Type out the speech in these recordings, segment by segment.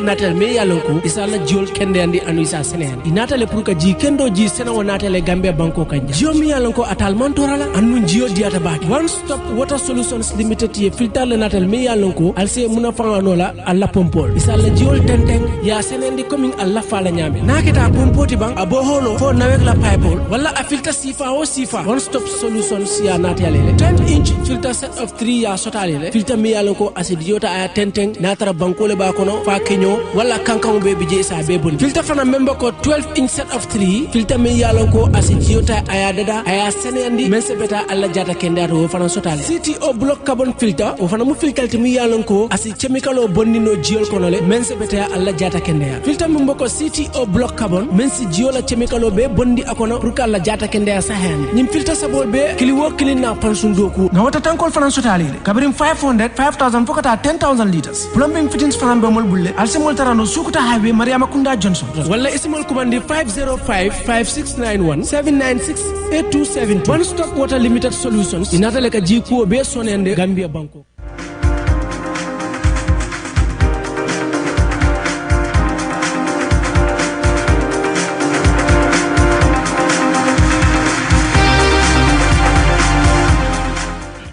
natal me yalonko isala jol kende andi anu isa senen inatale pour ka ji kendo ji sena wonatale Gambia banko kanja jio mi yalonko atal mantorala anu jio diata baki one stop water solutions limited ye filter le natal me yalonko alse muna fanganola alla pompol isala jiol tenteng ya senendi coming alla fala nyame naketa pompoti bang abo holo fo nawek la pipe wala a filter sifa o sifa one stop solutions ya natale 10-inch filter set of 3 ya sotale filter me yalonko asidiota aya tenteng natara banko le ba kono fa kenyo wala kankan be bije sa be bon filter fana member ko 12-inch set of 3 filter me yalonko asidiota aya dada aya senendi mense beta alla jata kendato fana sotale CTO block carbon filter o fana mu filter me yalonko asi chemical o bonnino jiol kono le mense beta alla jata kendaya filter member ko CTO block carbon mensi jiola chemical o be bondi akono pour ka alla jata kendaya sa hen nim filter sabol be kili wo kili na pansun doku na wata tankol fana sotale kabrim 500 5000 fokata 10000 liters plumbing fittings fana be mol bulle alsemol tarano sukuta highway Mariama Kunda Johnson wala isimol kumandi 505 5691 796 8272 one stop water limited solutions inatale ka jiku be sonende Gambia banko.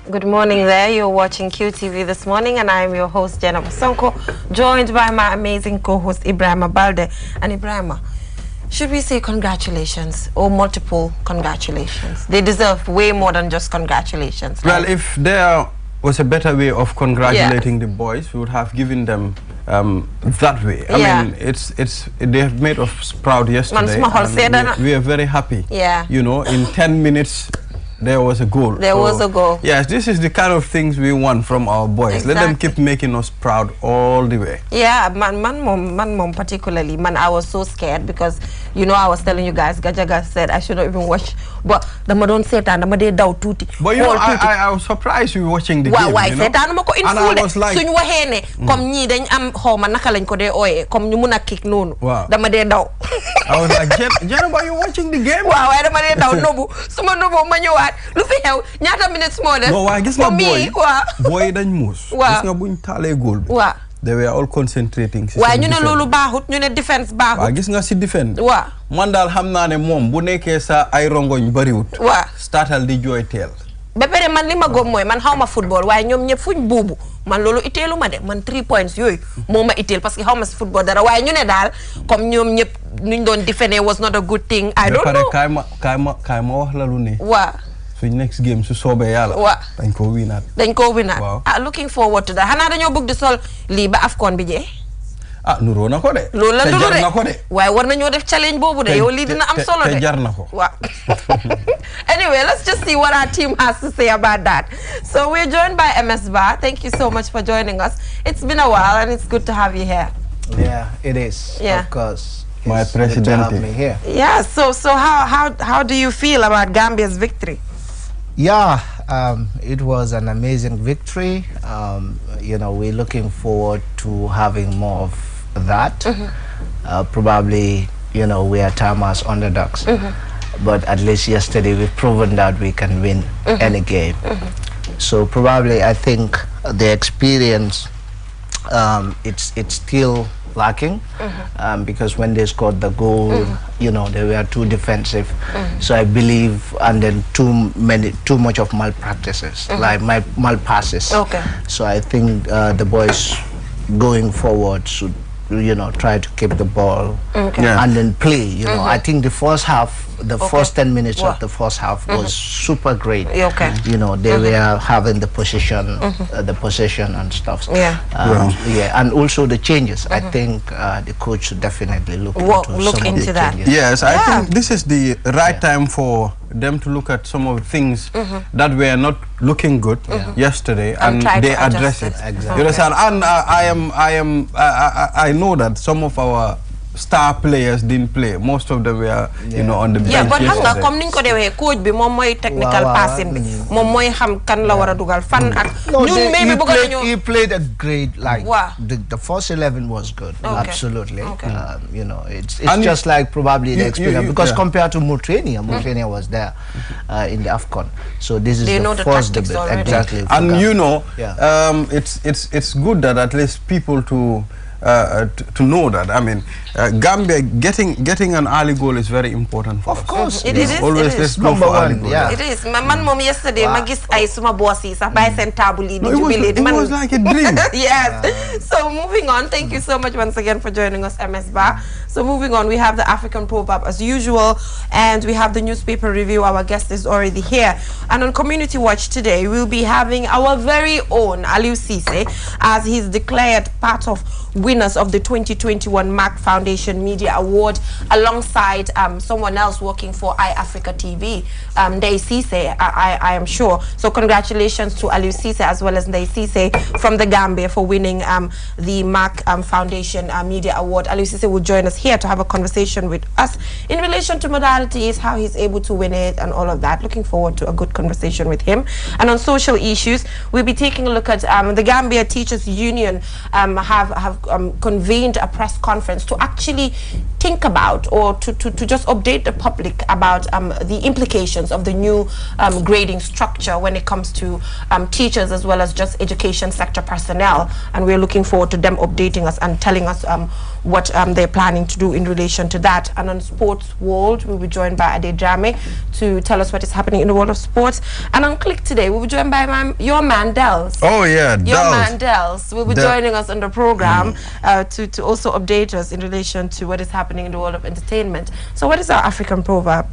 Good morning there. You're watching QTV this morning and I'm your host Jenna Masonko, joined by my amazing co-host Ibrahima Balde. And Ibrahima, should we say congratulations or multiple congratulations? They deserve way more than just congratulations. Well, if there was a better way of congratulating the boys, we would have given them that way. I mean, they have made us proud yesterday. And we are very happy. Yeah. You know, in 10 minutes, there was a goal. There was a goal. Yes, this is the kind of things we want from our boys. Exactly. Let them keep making us proud all the way. Yeah, man mom particularly. Man, I was so scared because, you know, I was telling you guys, Gajaga said I should not even watch. But the don't say that, the doubt tuti. But you know, I was surprised you were watching the game. Why? And I was like, so you were here, come ni then I'm home and nakalan ko de oye, come you muna kick no. Wow. The made doubt. I was like, Jenna, are you watching the game? Wow, I don't doubt no. Someone no man you what? Look at nyata minutes more than. No, I guess my boy dan mus. Guess nga buñ talé goal. They were all concentrating. Why ñu ne lolu baaxut ñu ne defense baaxut. Wa gis nga ci defense. Wa man dal xamna ne mom bu nekké sa ay rongoñ bari wut. Wa startal di joy tel. Ba pare man lima gom moy man xawma football waye ñom ñep fuñ bubu man lolu itelu ma de man 3 points yoy moma itel parce que xawma football dara waye ñu ne dal comme ñom ñep nuñ doon defender was not a good thing. I don't know. Kay ma wax la lu ne. Wa so next game su sobe yalla dañ ko winat wow. Looking forward to that. Hana dañu bëgg di sol li ba AFCON bi je nuro na ko de loolu la nuro de waaye war nañu def challenge bobu de yow li dina am solo de te jar na ko Anyway, let's just see what our team has to say about that. So we're joined by MS Bar. Thank you so much for joining us. It's been a while and it's good to have you here. Yeah, it is. Yeah. Of course. My president have me here. Yeah, so how do you feel about Gambia's victory? Yeah, it was an amazing victory. You know, we're looking forward to having more of that. Probably, you know, we are time as underdogs. But at least yesterday we've proven that we can win any game. So probably I think the experience, it's still lacking because when they scored the goal, you know, they were too defensive. So I believe, and then too much of malpractices, like malpasses. Okay. So I think the boys going forward should, you know, try to keep the ball and then play. You know, I think the first half, the first 10 minutes of the first half was super great. You know, they were having the possession and stuff. Yeah, and also the changes. I think the coach should definitely look into that. Changes. Yes, I think this is the right time for them to look at some of the things that were not looking good yesterday, and they address it. Exactly. You understand? And I know that some of our star players didn't play. Most of them were, you know, on the bench. Yeah, but hanga comme niñ ko dewe coach bi mom moy technical passing bi mom moy xam kan la wara dugal fan ak ñun maybe bëgg nañu he played a great, like the first 11 was good. Absolutely. You know, it's just like probably the experience because compared to Mauritania was there in the AFCON. So this is the first debate. Exactly. And you know, it's good that at least people to to know that. I mean, Gambia getting an early goal is very important for us. Of course, it is. Always let's go for early goal. Yeah. It is. My mom yesterday, magis ay suma bossi sa bay sen tabuli di jubilate. It was like a dream. Yes. So moving on, thank you so much once again for joining us, MS Bar. So moving on, we have the African proverb as usual, and we have the newspaper review. Our guest is already here. And on Community Watch today, we'll be having our very own Aliou Cisse, as he's declared part of winners of the 2021 MAC Foundation Media Award, alongside someone else working for iAfrica TV, Ndeye Cisse, I am sure. So congratulations to Aliou Cisse as well as Ndeye Cisse from the Gambia for winning the MAC Foundation Media Award. Aliou Cisse will join us here to have a conversation with us in relation to modalities, how he's able to win it and all of that. Looking forward to a good conversation with him. And on social issues, we'll be taking a look at the Gambia Teachers Union have convened a press conference to actually think about, or to just update the public about the implications of the new grading structure when it comes to teachers as well as just education sector personnel. And we're looking forward to them updating us and telling us what they're planning to do in relation to that. And on Sports World, we'll be joined by Ade Drame to tell us what is happening in the world of sports. And on Click today, we'll be joined by your man Dels. Oh yeah, your man Dels will be joining us on the program to also update us in relation to what is happening in the world of entertainment. So what is our African proverb?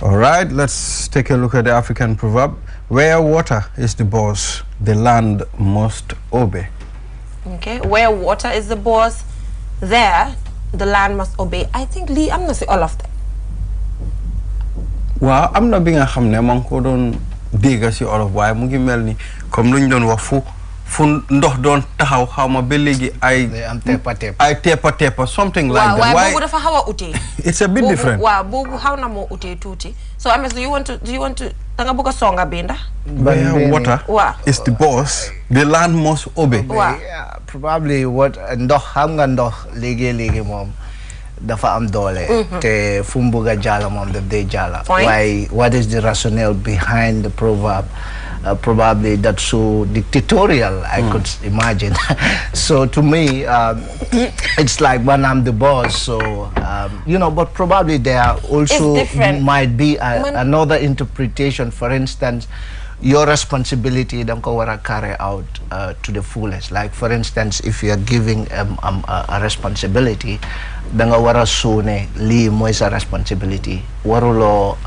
All right, let's take a look at the African proverb. Where water is the boss, the land must obey. Okay, where water is the boss, there the land must obey. I think Lee, I'm not saying all of them. Well, I'm not being a hamne man ko don dega ci all of why mu ngi melni comme luñ doon wax fu ndox doon taxaw xawma ba legi ay tepa something like that. Why bobu dafa xawa uté? It's a bit different. Wa bobu xawna mo uté tuti. So MS, do you want to danga bëgg songa binda? Where water is the boss, the land must obey. Yeah, probably what ndox xam nga ndox legi mom dafa am doole te fumbuga jala mom the day jala. Why, what is the rationale behind the proverb? Probably that's so dictatorial, I could imagine. So to me, it's like when I'm the boss, so you know, but probably there also might be another interpretation. For instance, your responsibility don't go carry out to the fullest. Like for instance, if you are giving a responsibility, then wara sune li moy sa responsibility warulo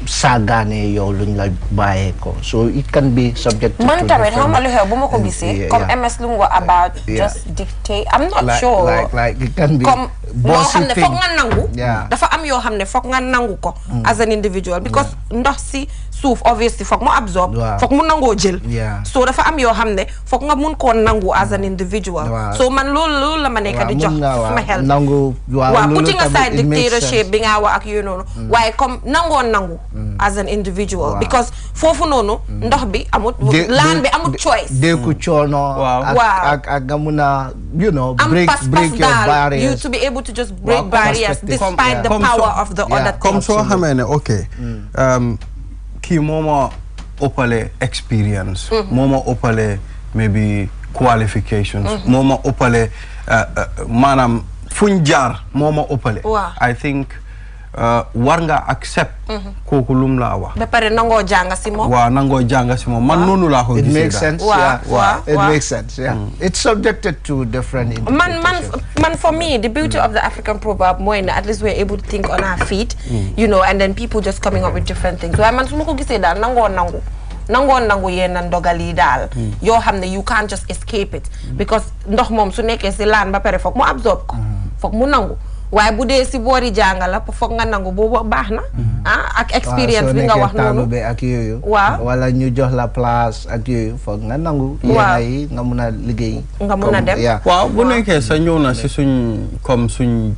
sagane yo luñ la baye ko, so it can be subject to man tamit how malu hew buma ko gisee comme MS lu ngo about just dictate. I'm not sure like it can be comme loo xam ne foog nga nangu dafa am yoo xam ne foog nga nangu ko as an individual, because ndox si suuf obviously foog mu absorb, foog mu nangoo jël, so dafa am yoo xam ne foog nga mun koo nangu as an individual. So man loolu la ma nekk di jox suma xel nangu. Wow, putting aside dictatorship bi nga wax ak you know, waaye comme nangu as an individual, because foofu noonu ndox bi amut land bi amut choice. Deku coono ak nga mun a you know break your barriers. You to be able to just break barriers despite the power of the other. Comme soo xamee ne ok kii mooma ëppale experience, mooma ëppale maybe qualifications, mooma ëppale maanaam fuñ jaar moma opale. I think war nga accept koku lum la wax ba pare nango janga ci mom nango janga ci mom man nonu la ko gisee. It makes sense. It makes sense. It's subjected to different man for me the beauty of the African proverb moy at least we're able to think on our feet, you know, and then people just coming up with different things. Waaye man suma ko gisee dal nango nangu yenn ndogali daal yoo xam ne you can't just escape it, because ndox moom su nekkee si laan ba pare foog mu absorb ko, foog mu nangu. waaye bu dee si boori jànga la foog nga nangu boobu baax na ak experience bi nga wax noonu ak yooyu wala ñu jox la place ak yooyu foog nga nangu yi nga mun a liggéey nga mun a dem. waaw bu nekkee sa ñëw na si suñ comme suñ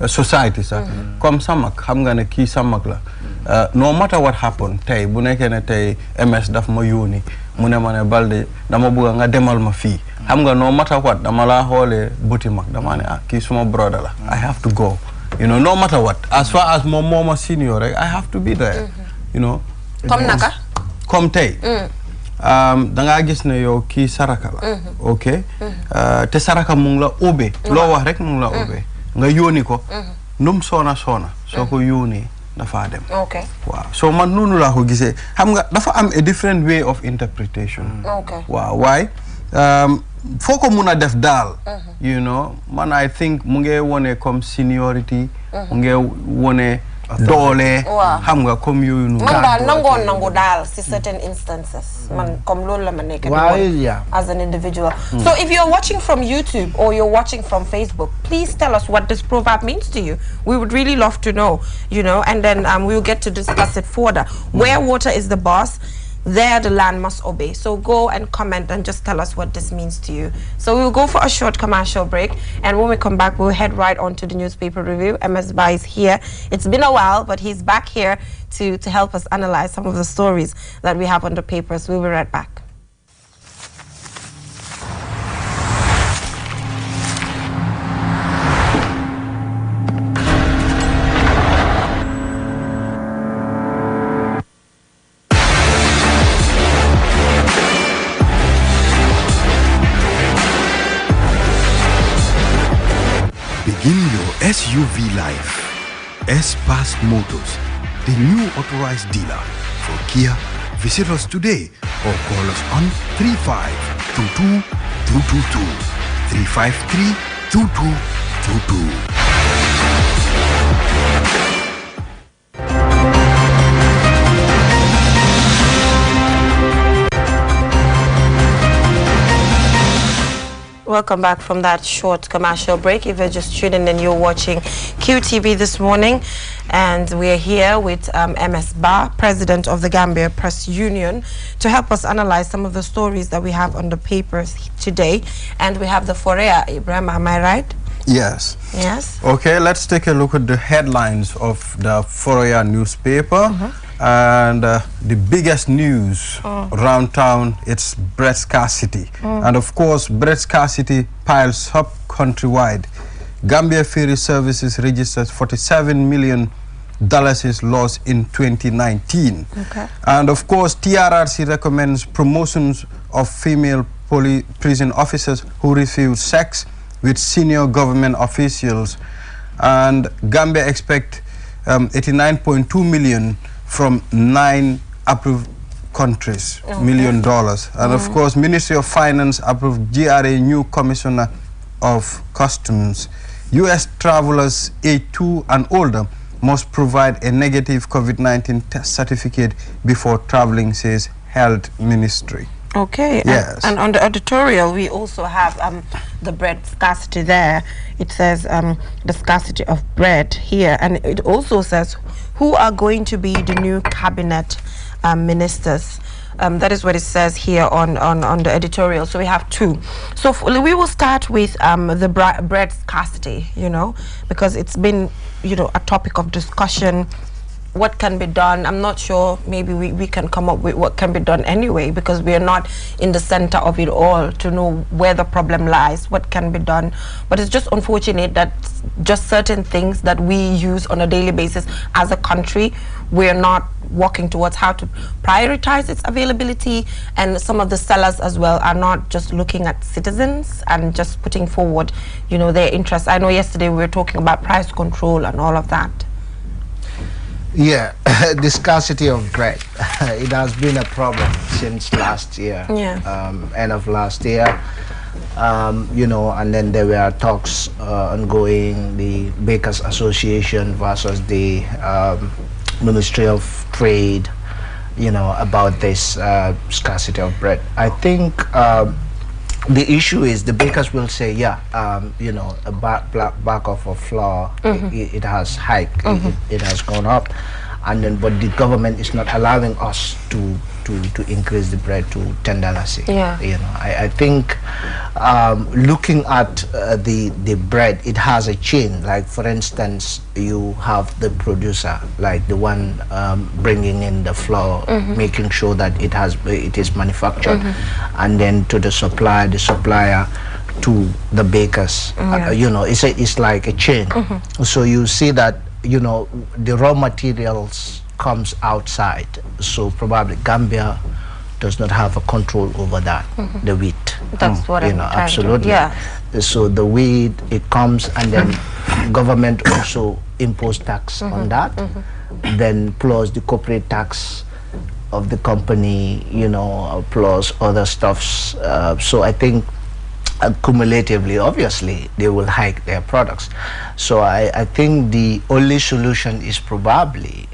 society sax comme sa mag xam nga ne kii sa mag la. No matter what happened tey bu nekkee ne tey MS daf ma yóoni mu ne ma ne Balde dama bëgg nga demal ma fii xam nga no matter what dama laa xoolee bëti mag dama ne kii suma brother la I have to go, you know, no matter what, as far as moom moo ma senior rek I have to be there, you know. Comme naka comme tey danga gis ne yow ki saraka la okay te saraka mu ngi la obe lo wax rek mu ngi la obe nga yoni ko num sona soko yoni dafa dem okay waaw so man nonu la ko gisee xam nga dafa am a different way of interpretation okay waaw why foko muna def dal you know man I think mu ngi wone comme seniority mu ngi wone dole xam nga comme yoyu nu man dal nango dal ci certain instances man comme lolu la ma nek as an individual so if you're watching from YouTube or you're watching from Facebook, please tell us what this proverb means to you. We would really love to know, you know, and then we'll get to discuss it further. Where water is the boss, there the land must obey. So go and comment and just tell us what this means to you. So we'll go for a short commercial break, and when we come back we'll head right on to the newspaper review. MS Ba is here. It's been a while, but he's back here to help us analyze some of the stories that we have on the papers. We'll be right back. Begin your SUV life. S-Pass Motors, the new authorized dealer for Kia. Visit us today or call us on 3522 222 353 2222. Welcome back from that short commercial break. If you're just tuning in, you're watching QTV this morning, and we're here with MS Ba, President of the Gambia Press Union, to help us analyze some of the stories that we have on the papers today. And we have the Forea, Ibrahim, am I right? Yes. Yes. Okay, let's take a look at the headlines of the Forea newspaper. And the biggest news around town, it's bread scarcity. And of course, bread scarcity piles up countrywide. Gambia Ferry Services registered $47 million is lost in 2019. Okay. And of course, TRRC recommends promotions of female prison officers who refuse sex with senior government officials. And Gambia expect $89.2 million from 9 approved countries, $1 million. And of course, Ministry of Finance approved GRA new commissioner of customs. US travelers age 2 and older must provide a negative COVID-19 test certificate before traveling, says Health Ministry. Okay. Yes. And on the editorial, we also have the bread scarcity there. It says the scarcity of bread here, and it also says who are going to be the new cabinet ministers. That is what it says here on the editorial. So we have two. So we will start with the bread scarcity, you know, because it's been, you know, a topic of discussion. What can be done? I'm not sure. Maybe we can come up with what can be done anyway, because we are not in the center of it all to know where the problem lies, what can be done. But it's just unfortunate that just certain things that we use on a daily basis as a country, we're not working towards how to prioritize its availability, and some of the sellers as well are not just looking at citizens and just putting forward, you know, their interests. I know yesterday we were talking about price control and all of that. Yeah, the scarcity of bread, it has been a problem since last year, end of last year, you know, and then there were talks ongoing, the Bakers Association versus the Ministry of Trade, you know, about this scarcity of bread. I think the issue is the bakers will say, you know, a bag of flour, it has hiked, it has gone up, and then but the government is not allowing us to increase the bread to $10. You know, I think looking at the bread, it has a chain. Like for instance, you have the producer, like the one bringing in the flour, making sure that it is manufactured, and then to the supplier to the bakers. You know, it's like a chain. So you see that, you know, the raw materials comes outside, so probably Gambia does not have a control over that, the wheat. That's what I'm trying absolutely. To, yeah. So the wheat, it comes, and then government also impose tax on that, then plus the corporate tax of the company, you know, plus other stuffs. So I think cumulatively, obviously, they will hike their products. So I think the only solution is probably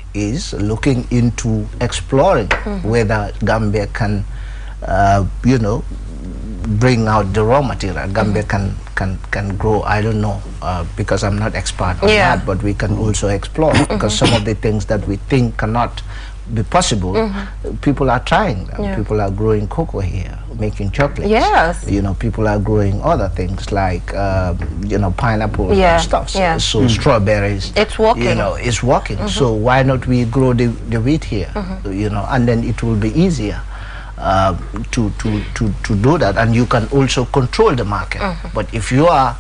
looking into exploring whether Gambia can, you know, bring out the raw material. Gambia can grow. I don't know, because I'm not expert on that, but we can also explore, because some of the things that we think cannot be possible, people are trying them. People are growing cocoa here, making chocolate. Yes. You know, people are growing other things like, you know, pineapple and stuff. So strawberries. It's working. You know, it's working. So why not we grow the wheat here? You know, and then it will be easier to do that, and you can also control the market. But if you are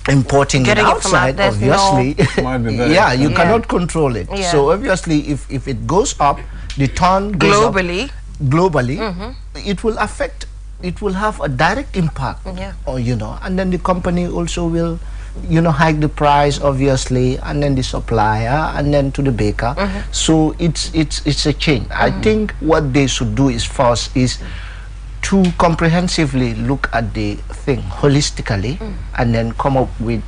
importing it outside, obviously, you cannot control it. So obviously, if it goes up, the ton goes globally, it will affect. It will have a direct impact. Or, you know, and then the company also will, you know, hike the price, obviously, and then the supplier, and then to the baker. So it's a chain. I think what they should do is first is to comprehensively look at the thing holistically, and then come up with,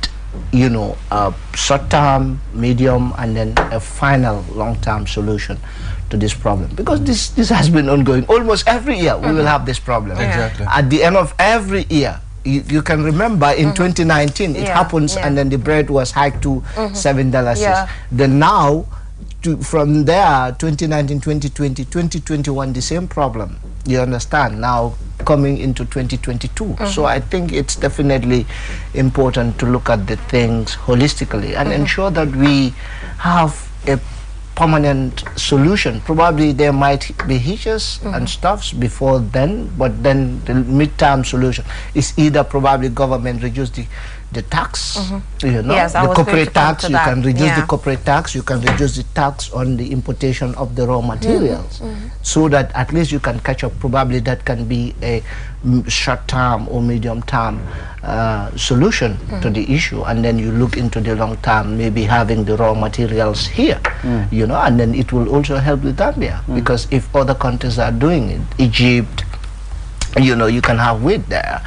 you know, a short-term, medium, and then a final long-term solution to this problem, because this has been ongoing. Almost every year we will have this problem. Exactly. At the end of every year, you can remember in 2019 it happens, and then the bread was hiked to $7. Then now, from there, 2019, 2020, 2021, the same problem. You understand? Now coming into 2022. So I think it's definitely important to look at the things holistically and ensure that we have a permanent solution. Probably there might be hitches and stuffs before then, but then the midterm solution is either probably government reduce the tax, you know, the corporate tax. You can reduce the corporate tax. You can reduce the tax on the importation of the raw materials, so that at least you can catch up. Probably that can be a short-term or medium-term solution to the issue, and then you look into the long-term, maybe having the raw materials here, you know, and then it will also help the Gambia, because if other countries are doing it, Egypt, you know, you can have wheat there.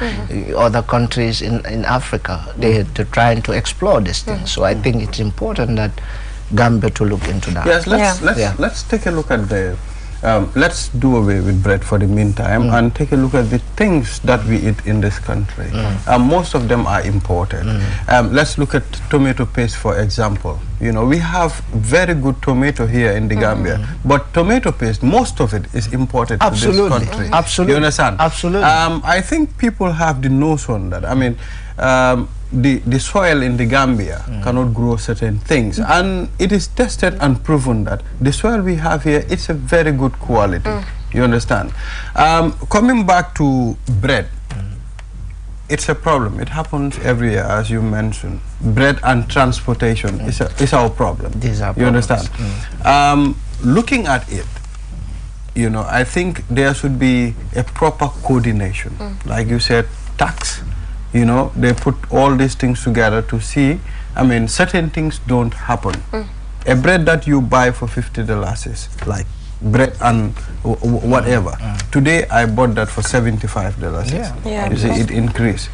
Other countries in Africa, they're trying to explore this thing. So I think it's important that Gambia to look into that. Yes, let's take a look at the let's do away with bread for the meantime and take a look at the things that we eat in this country. Most of them are imported. Let's look at tomato paste, for example. You know, we have very good tomato here in the Gambia, but tomato paste, most of it is imported to this country. You understand? Absolutely. I think people have the notion that, I mean, the soil in the Gambia cannot grow certain things, and it is tested and proven that the soil we have here, it's a very good quality. You understand? Coming back to bread, it's a problem. It happens every year, as you mentioned. Bread and transportation is our problem. You understand? Looking at it, you know, I think there should be a proper coordination. Like you said, tax. You know, they put all these things together to see, I mean, certain things don't happen. A bread that you buy for $50 is like bread and whatever. Today I bought that for $75. You see, it increased.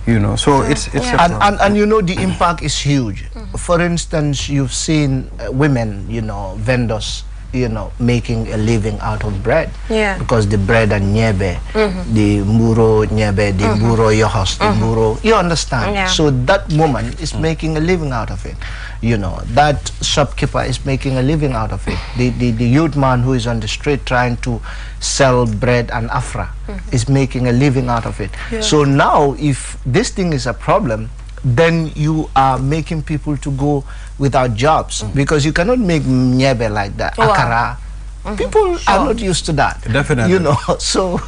You know, so it's a problem. And you know, the impact is huge. For instance, you've seen women, you know, vendors, you know, making a living out of bread, because the bread and nyebe, the muro nyebe, the muro yohos, the muro, you understand? So that woman is making a living out of it. You know, that shopkeeper is making a living out of it. The youth man who is on the street trying to sell bread and afra is making a living out of it. So now, if this thing is a problem, then you are making people to go without jobs, because you cannot make nyebe like that. Akara, people are not used to that. Definitely. You know, so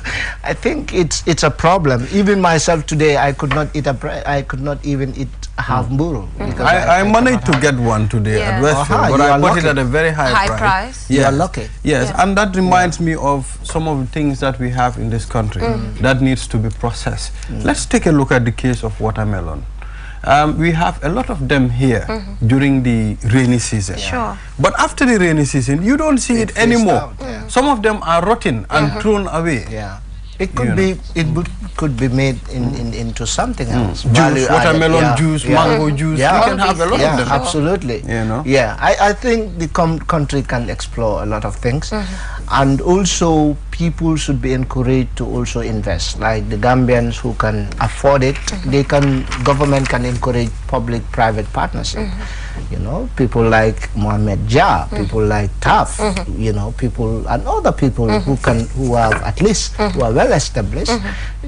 I think it's a problem. Even myself today, I could not eat a bread. I could not even eat half mburu. I managed to get one today at Westfield, but I bought it at a very high price. You are lucky. Yes, and that reminds me of some of the things that we have in this country that needs to be processed. Let's take a look at the case of watermelon. We have a lot of them here during the rainy season. Sure. But after the rainy season, you don't see it anymore. Some of them are rotten and thrown away. Yeah. It could be. Could be made into something else. Juice, watermelon juice, mango juice. Yeah. We can have a lot of them. Absolutely. You know. Yeah. I think the country can explore a lot of things, and also people should be encouraged to also invest. Like the Gambians who can afford it, government can encourage public-private partnership. You know, people like Mohamed Jah, people like Taf, you know, people and other people who are at least who are well established.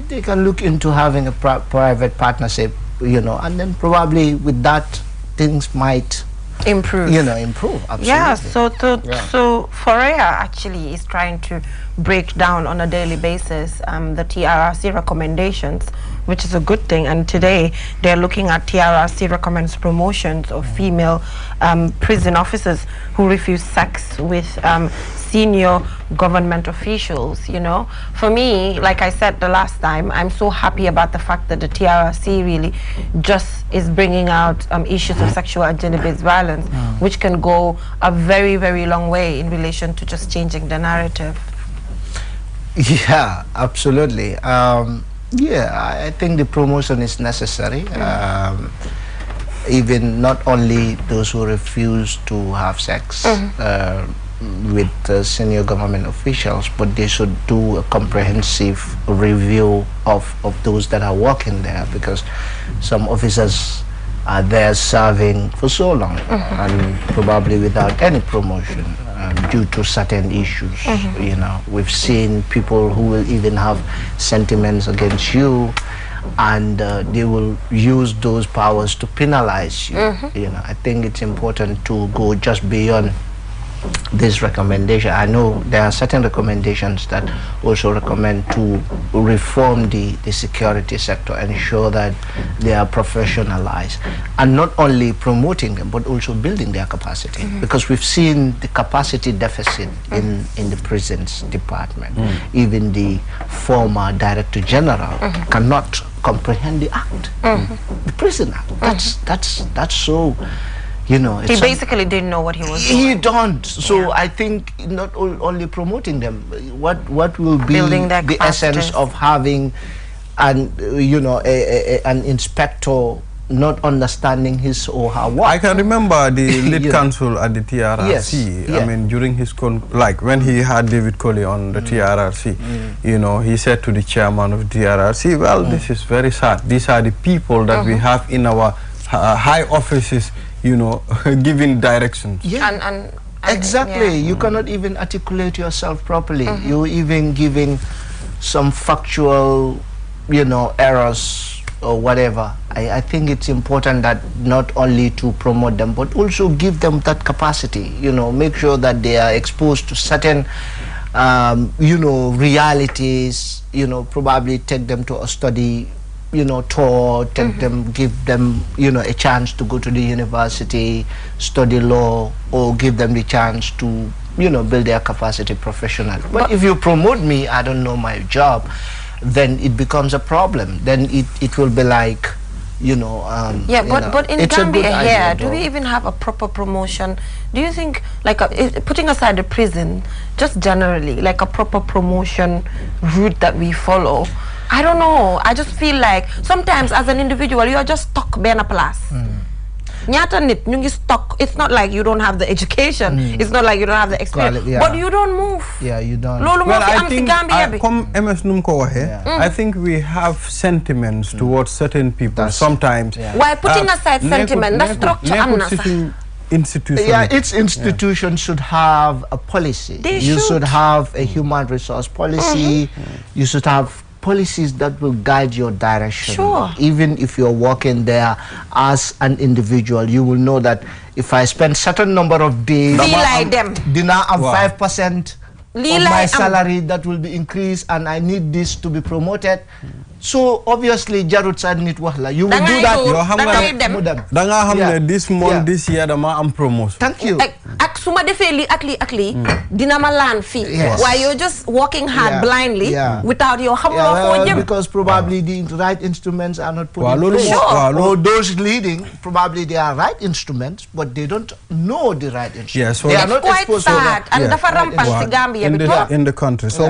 They can look into having a private partnership, you know, and then probably with that things might improve. You know, improve. Absolutely. Yeah. So Forea actually is trying to break down on a daily basis the TRRC recommendations, which is a good thing. And today they're looking at TRRC recommends promotions of female prison officers who refuse sex with senior government officials. You know, for me, like I said the last time, I'm so happy about the fact that the TRRC really just is bringing out issues of sexual and gender-based violence, which can go a very, very long way in relation to just changing the narrative. Yeah, absolutely. Yeah, I think the promotion is necessary. Even not only those who refuse to have sex with senior government officials, but they should do a comprehensive review of those that are working there, because some officers are there serving for so long and probably without any promotion due to certain issues. You know, we've seen people who will even have sentiments against you, and they will use those powers to penalize you. You know, I think it's important to go just beyond this recommendation. I know there are certain recommendations that also recommend to reform the security sector, ensure that they are professionalized, and not only promoting them but also building their capacity, because we've seen the capacity deficit in the prisons department. Even the former Director General cannot comprehend the act, the prison act. That's so. You know, he basically didn't know what he was doing. He don't. So I think not only promoting them, what will be the essence of having an an inspector not understanding his or her work. I can remember the lead counsel at the TRRC. I mean, during his like when he had David Colley on the TRRC, you know, he said to the chairman of the TRRC, well, this is very sad. These are the people that we have in our high offices, you know, giving directions. Yeah, exactly. You cannot even articulate yourself properly. You're even giving some factual, you know, errors or whatever. I think it's important that not only to promote them, but also give them that capacity, you know, make sure that they are exposed to certain, you know, realities, you know, probably take them to a study, you know, tour, take them, give them, you know, a chance to go to the university, study law, or give them the chance to, you know, build their capacity professionally. But if you promote me, I don't know my job, then it becomes a problem. Then it will be like, you know, but in Gambia here, do we even have a proper promotion? Do you think, like, putting aside the prison, just generally, like a proper promotion route that we follow? I don't know. I just feel like sometimes as an individual, you are just stuck being a place. Stuck. It's not like you don't have the education. It's not like you don't have the experience. But you don't move. Yeah, you don't. Well, I think, I think we have sentiments towards certain people sometimes. Why putting aside sentiment, the structure institution. Yeah, its institution should have a policy. You should have a human resource policy. You should have policies that will guide your direction. Even if you're working there as an individual, you will know that if I spend certain number of days, dinner and 5% of my salary, that will be increased, and I need this to be promoted. So obviously jarut sa nit wax la you will do that danga xamne this month this year dama am promotion. Thank you. Ak suma defé li ak li dina ma lan fi why you're just walking hard blindly without your xamulo fo jëm because probably the right instruments are not put in place. Or those leading probably they are right instruments but they don't know the right instruments. They are not exposed to that and dafa rampant ci Gambia bi in the country. So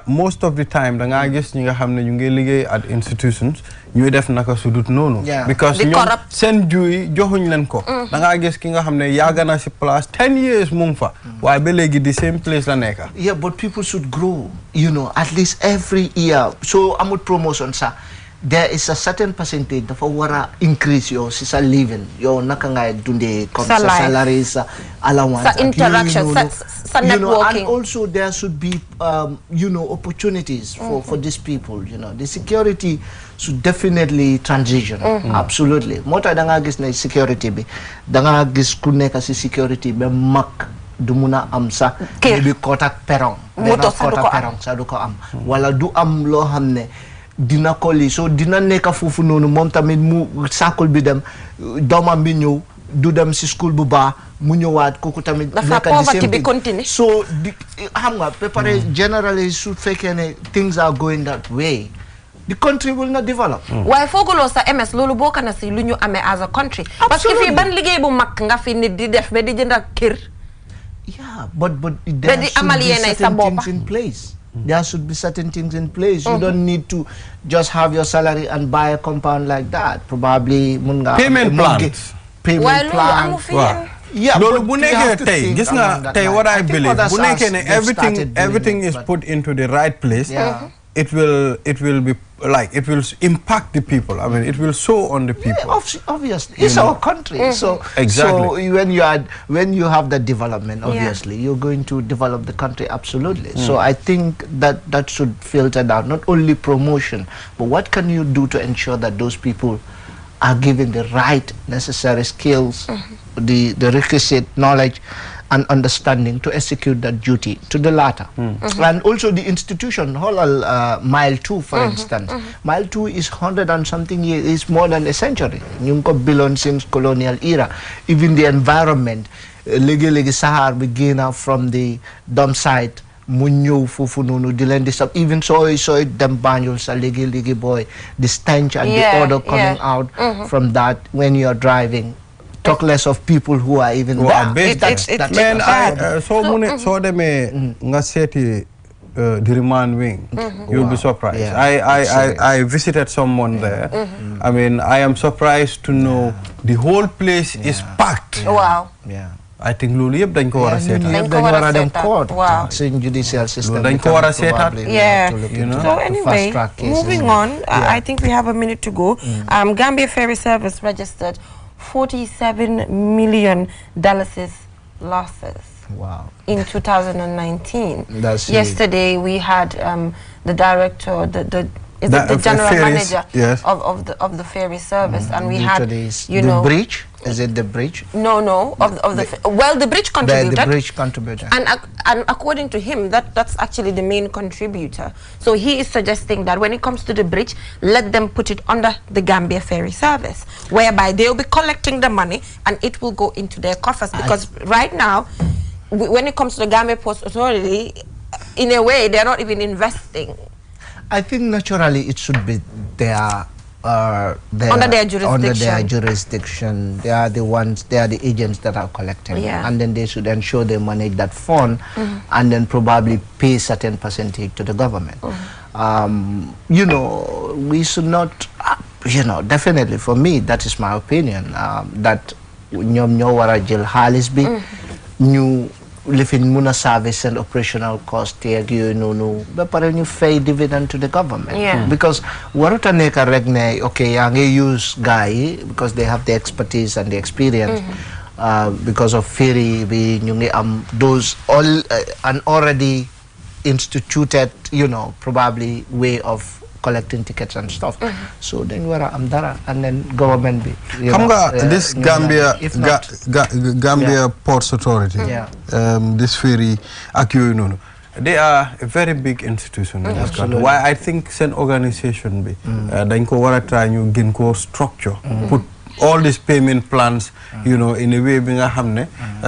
most of the time danga gis ñi nga xamne ñu ngi liggéey at institutions ñuy def naka sudut noonu because ñoom seen juy joxuñ leen ko da nga gis ki nga xam ne yàgg na si place 10 years mu ngi fa waaye ba léegi the same place la nekka but people should grow at least every year so amul promotion sa there is a certain percentage dafa wara increase yow si sa living yow naka ngay dundee comme sa salary sa allowance sa interaction sa networking and also there should be opportunities for these people the security should definitely transition absolutely moo tax da nga gis ne security bi da nga gis ku nekk si security ba mag du muna am sa bi kotak perong sa du ko am wala du am loo xam ne dina ko li so dina nekk foofu noonu moom tamit mu sakul bi dem doomam bi ñëw du dem si school bu baax mu ñëwaat kooku tamit nekk di same so xam nga prepare generally su fekkee ne things are going that way the country will not develop. Waaye fooguloo sa MS loolu bokk na si lu ñu amee as a country. parce que fii ban liggéey bu mag nga fi nit di def ba di jënd kër. but there should be certain things in place. There should be certain things in place. You don't need to just have your salary and buy a compound like that. Probably payment plans. Payment plan. Lolo bu nekkee tey gis nga tey what I believe bu nekkee ne everything is put into the right place. It will be like it will impact the people. I mean, it will show on the people. Obviously, it's our country. So exactly. So when you have that development, obviously you're going to develop the country absolutely. So I think that should filter down not only promotion, but what can you do to ensure that those people are given the right necessary skills, the requisite knowledge and understanding to execute that duty to the latter. And also the institution, Mile 2 for instance. Mile 2 is 100 and something years, is more than a century. Nyunko belong since colonial era. Even the environment, legi Sahar began from the dump site, Munyo Fufununu, Dilen, even so it them banyul sa legi boy, the stench and the odor coming out from that when you are driving. Talk less of people who are even there. Man, so they may ngaseti the remand wing. You'll be surprised. I visited someone there. I mean, I am surprised to know the whole place is packed. Wow. I think lulu yep dañ ko wara seetaan. Wow. Same judicial system. Dañ ko wara seetaan. So anyway, moving on. I think we have a minute to go. Gambia Ferry Service registered $47 million losses. Wow. In 2019. That's yesterday we had the director, the general manager of the ferry service, and we had the bridge. Is it the bridge? No, the bridge contributed. The bridge contributor. And according to him, that's actually the main contributor. So he is suggesting that when it comes to the bridge, let them put it under the Gambia Ferry Service, whereby they'll be collecting the money and it will go into their coffers. Because right now, when it comes to the Gambia Ports Authority, in a way, they're not even investing. I think naturally it should be under their jurisdiction. They are the agents that are collecting, and then they should ensure they manage that fund, and then probably pay certain percentage to the government. We should not, definitely for me, that is my opinion, that ñom ñoo wara jël xaalis bi ñu lifin muna service and operational cost yeeg yooyu noonu ba pare ñu fay dividend to the government. Because waruta nekk rek ne okay yaa ngi use guy because they have the expertise and the experience. Because of ferry bi ñu ngi am those an already instituted probably way of collecting tickets and stuff. So then wara am dara and then government be this Gambia Ports Authority, this ferry ak yooyu noonu they are a very big institution in this country. Why I think an organization be dañ ko wara try ñu gën ko structure, put all these payment plans, you know, in a way being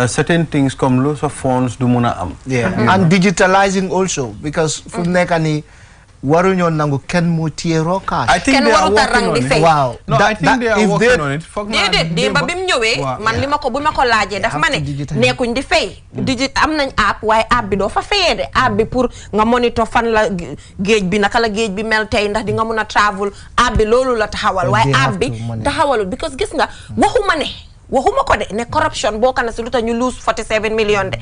certain things come lots of funds do muna am. And digitalizing also, because from nekani waruñu nangu ken mu tiero cash. I think they are working on it. Wow. No, I think they are working on it. Déedéet ba bim ñëwé man li ma ko bu ma ko laajee dafa ma ne nekkuñ di fay am nañ app waaye app bi doo fa fayee de app bi pour nga monitor fan la géej bi naka la géej bi mel tey ndax di nga mun a travel app bi loolu la taxawal waaye app bi taxawalul because gis nga waxuma ko de ne corruption boo kana si lu tax ñu lose 47 million de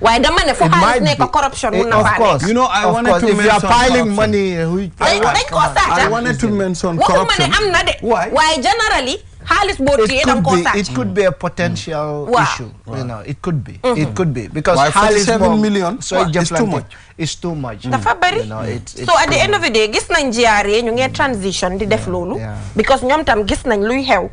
waaye dama ne foo xaalis ne ko corruption mun na faa nekk. You know, I wanted to mention if you are piling money dañ ko saata I wanted to mention corruption. waxuma ne am na de waaye generally xaalis boo téye danga ko saat. It could be a potential issue, you know, it could be because xaalis 47 million is too much. It's too much. dafa bari so at the end of the day gis nañ GRA ñu ngi transition di def loolu because ñoom tam gis nañ luy xew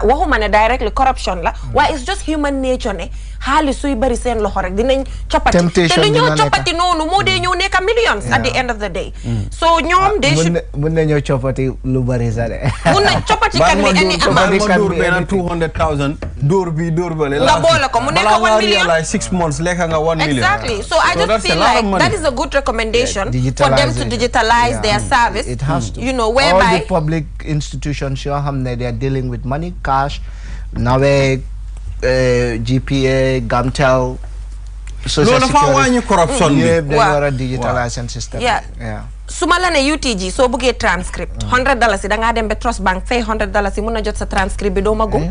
waxuma ne directly corruption la waaye it's just human nature ne xaalis suy bari seen loxo rek dinañ coppati te lu ñoo coppati noonu moo dee ñëw nekk millions at the end of the day so ñoom de mun nañoo coppati lu bari sa de mun nañ coppati kan bi any amount ma dóor benn 200,000 dóor bi dóor bale nga boole ko mu nekk 1 million like 6 months lekk nga 1 million exactly so I just feel like that is a good recommendation for them to digitalize their service. It has to. You know, whereby all the public institutions they are dealing with money, cash, NAWE, GPA, GAMTEL, Social Security. Corruption. They were a digitalizing system. Sumala ne UTG so buge transcript $100 da nga dem be Trust Bank fay $100 muna jot sa transcript bi do ma go.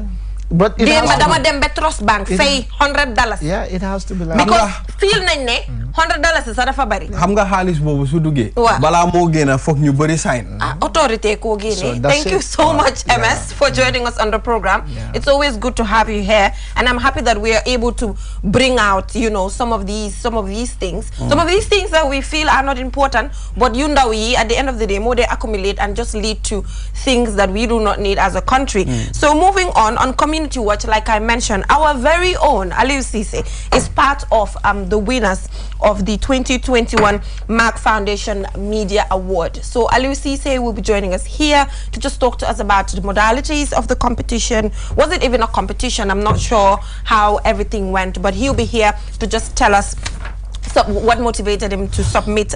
But it has dama dem be Trust Bank fay $100. Yeah, it has to be like because feel nañ ne $100 sa dafa bari. Xam nga xaalis boobu su duggee bala moo génn foog ñu bari sign. Autorité ko génne. Thank you so much MS for joining us on the program. It's always good to have you here and I'm happy that we are able to bring out, you know, some of these things. Some of these things that we feel are not important but you know at the end of the day more they accumulate and just lead to things that we do not need as a country. So moving on Community Watch, like I mentioned, our very own Aliou Cisse is part of the winners of the 2021 Mark Foundation Media Award. So Aliou Cisse will be joining us here to just talk to us about the modalities of the competition. Was it even a competition? I'm not sure how everything went, but he'll be here to just tell us what motivated him to submit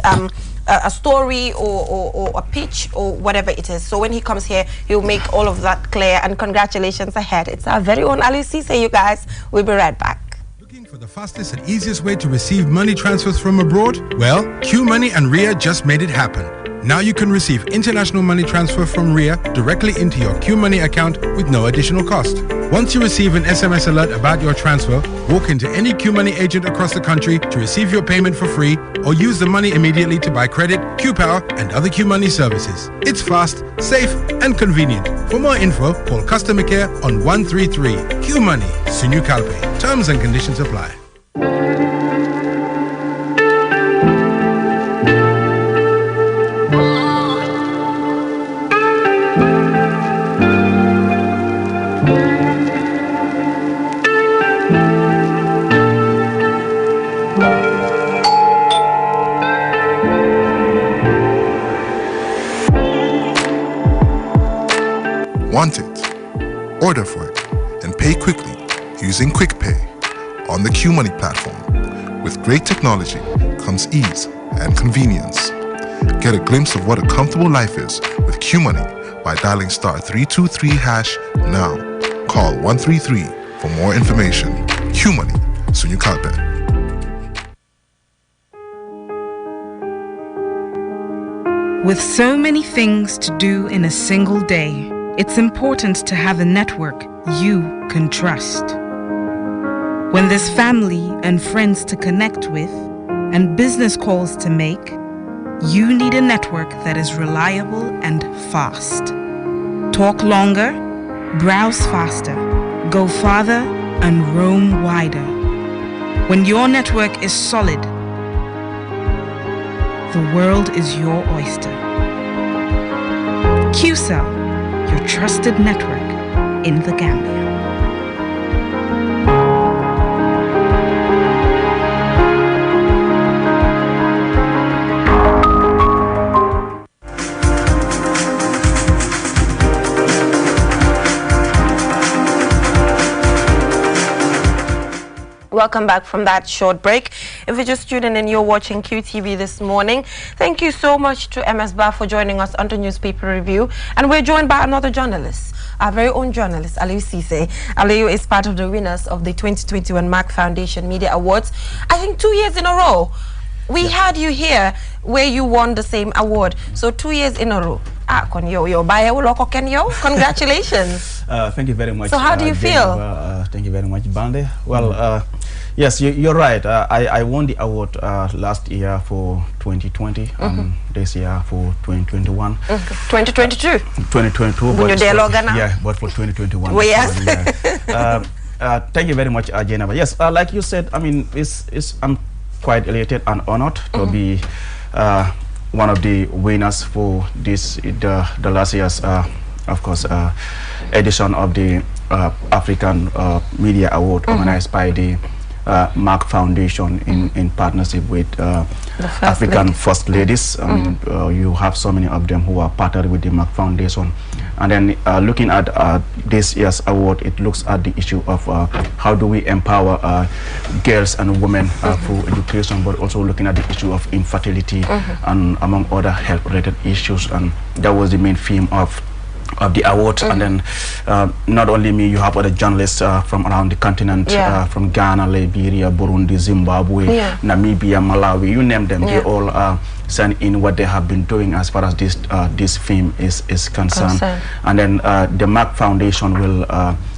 a story or a pitch or whatever it is. So when he comes here, he'll make all of that clear. And congratulations ahead. It's our very own Aliou Cisse, you guys. We'll be right back. Looking for the fastest and easiest way to receive money transfers from abroad? Well, QMoney and RIA just made it happen. Now you can receive international money transfer from RIA directly into your QMoney account with no additional cost. Once you receive an SMS alert about your transfer, walk into any QMoney agent across the country to receive your payment for free or use the money immediately to buy credit, QPower and other QMoney services. It's fast, safe and convenient. For more info, call customer care on 133. QMoney, Sunyu Kalpe. Terms and conditions apply. Want it? Order for it and pay quickly using QuickPay on the QMoney platform. With great technology comes ease and convenience. Get a glimpse of what a comfortable life is with QMoney by dialing *323# now. Call 133 for more information. QMoney, Sunyu Kalpe. With so many things to do in a single day, it's important to have a network you can trust. When there's family and friends to connect with and business calls to make, you need a network that is reliable and fast. Talk longer, browse faster, go farther, and roam wider. When your network is solid, the world is your oyster. QCell, your trusted network in the Gambia. Welcome back from that short break. If you're just tuning in, you're watching QTV this morning. Thank you so much to MS Bar for joining us on the newspaper review. And we're joined by another journalist, our very own journalist, Aliou Cisse. Aliou is part of the winners of the 2021 Mark Foundation Media Awards. I think 2 years in a row. We had you here where you won the same award. So 2 years in a row. Congratulations. Thank you very much. So how do you feel? Thank you very much, Bande. Well, yes, you're right. I won the award last year for 2020, this year for 2021. 2022? 2022. But yeah, but for 2021. Well, yes. Thank you very much, Jennifer. Yes, like you said, I mean, I'm quite elated and honored to be one of the winners for this the last year's of course edition of the African Media Award organized by the Mark Foundation in partnership with African First Ladies. I mean, you have so many of them who are partnered with the Mark Foundation. And then looking at this year's award, it looks at the issue of how do we empower girls and women through education, but also looking at the issue of infertility and among other health-related issues. And that was the main theme of the award. And then not only me, you have other journalists from around the continent, from Ghana, Liberia, Burundi, Zimbabwe, Namibia, Malawi, you name them. They all send in what they have been doing as far as this theme is concerned. And then the Mark Foundation will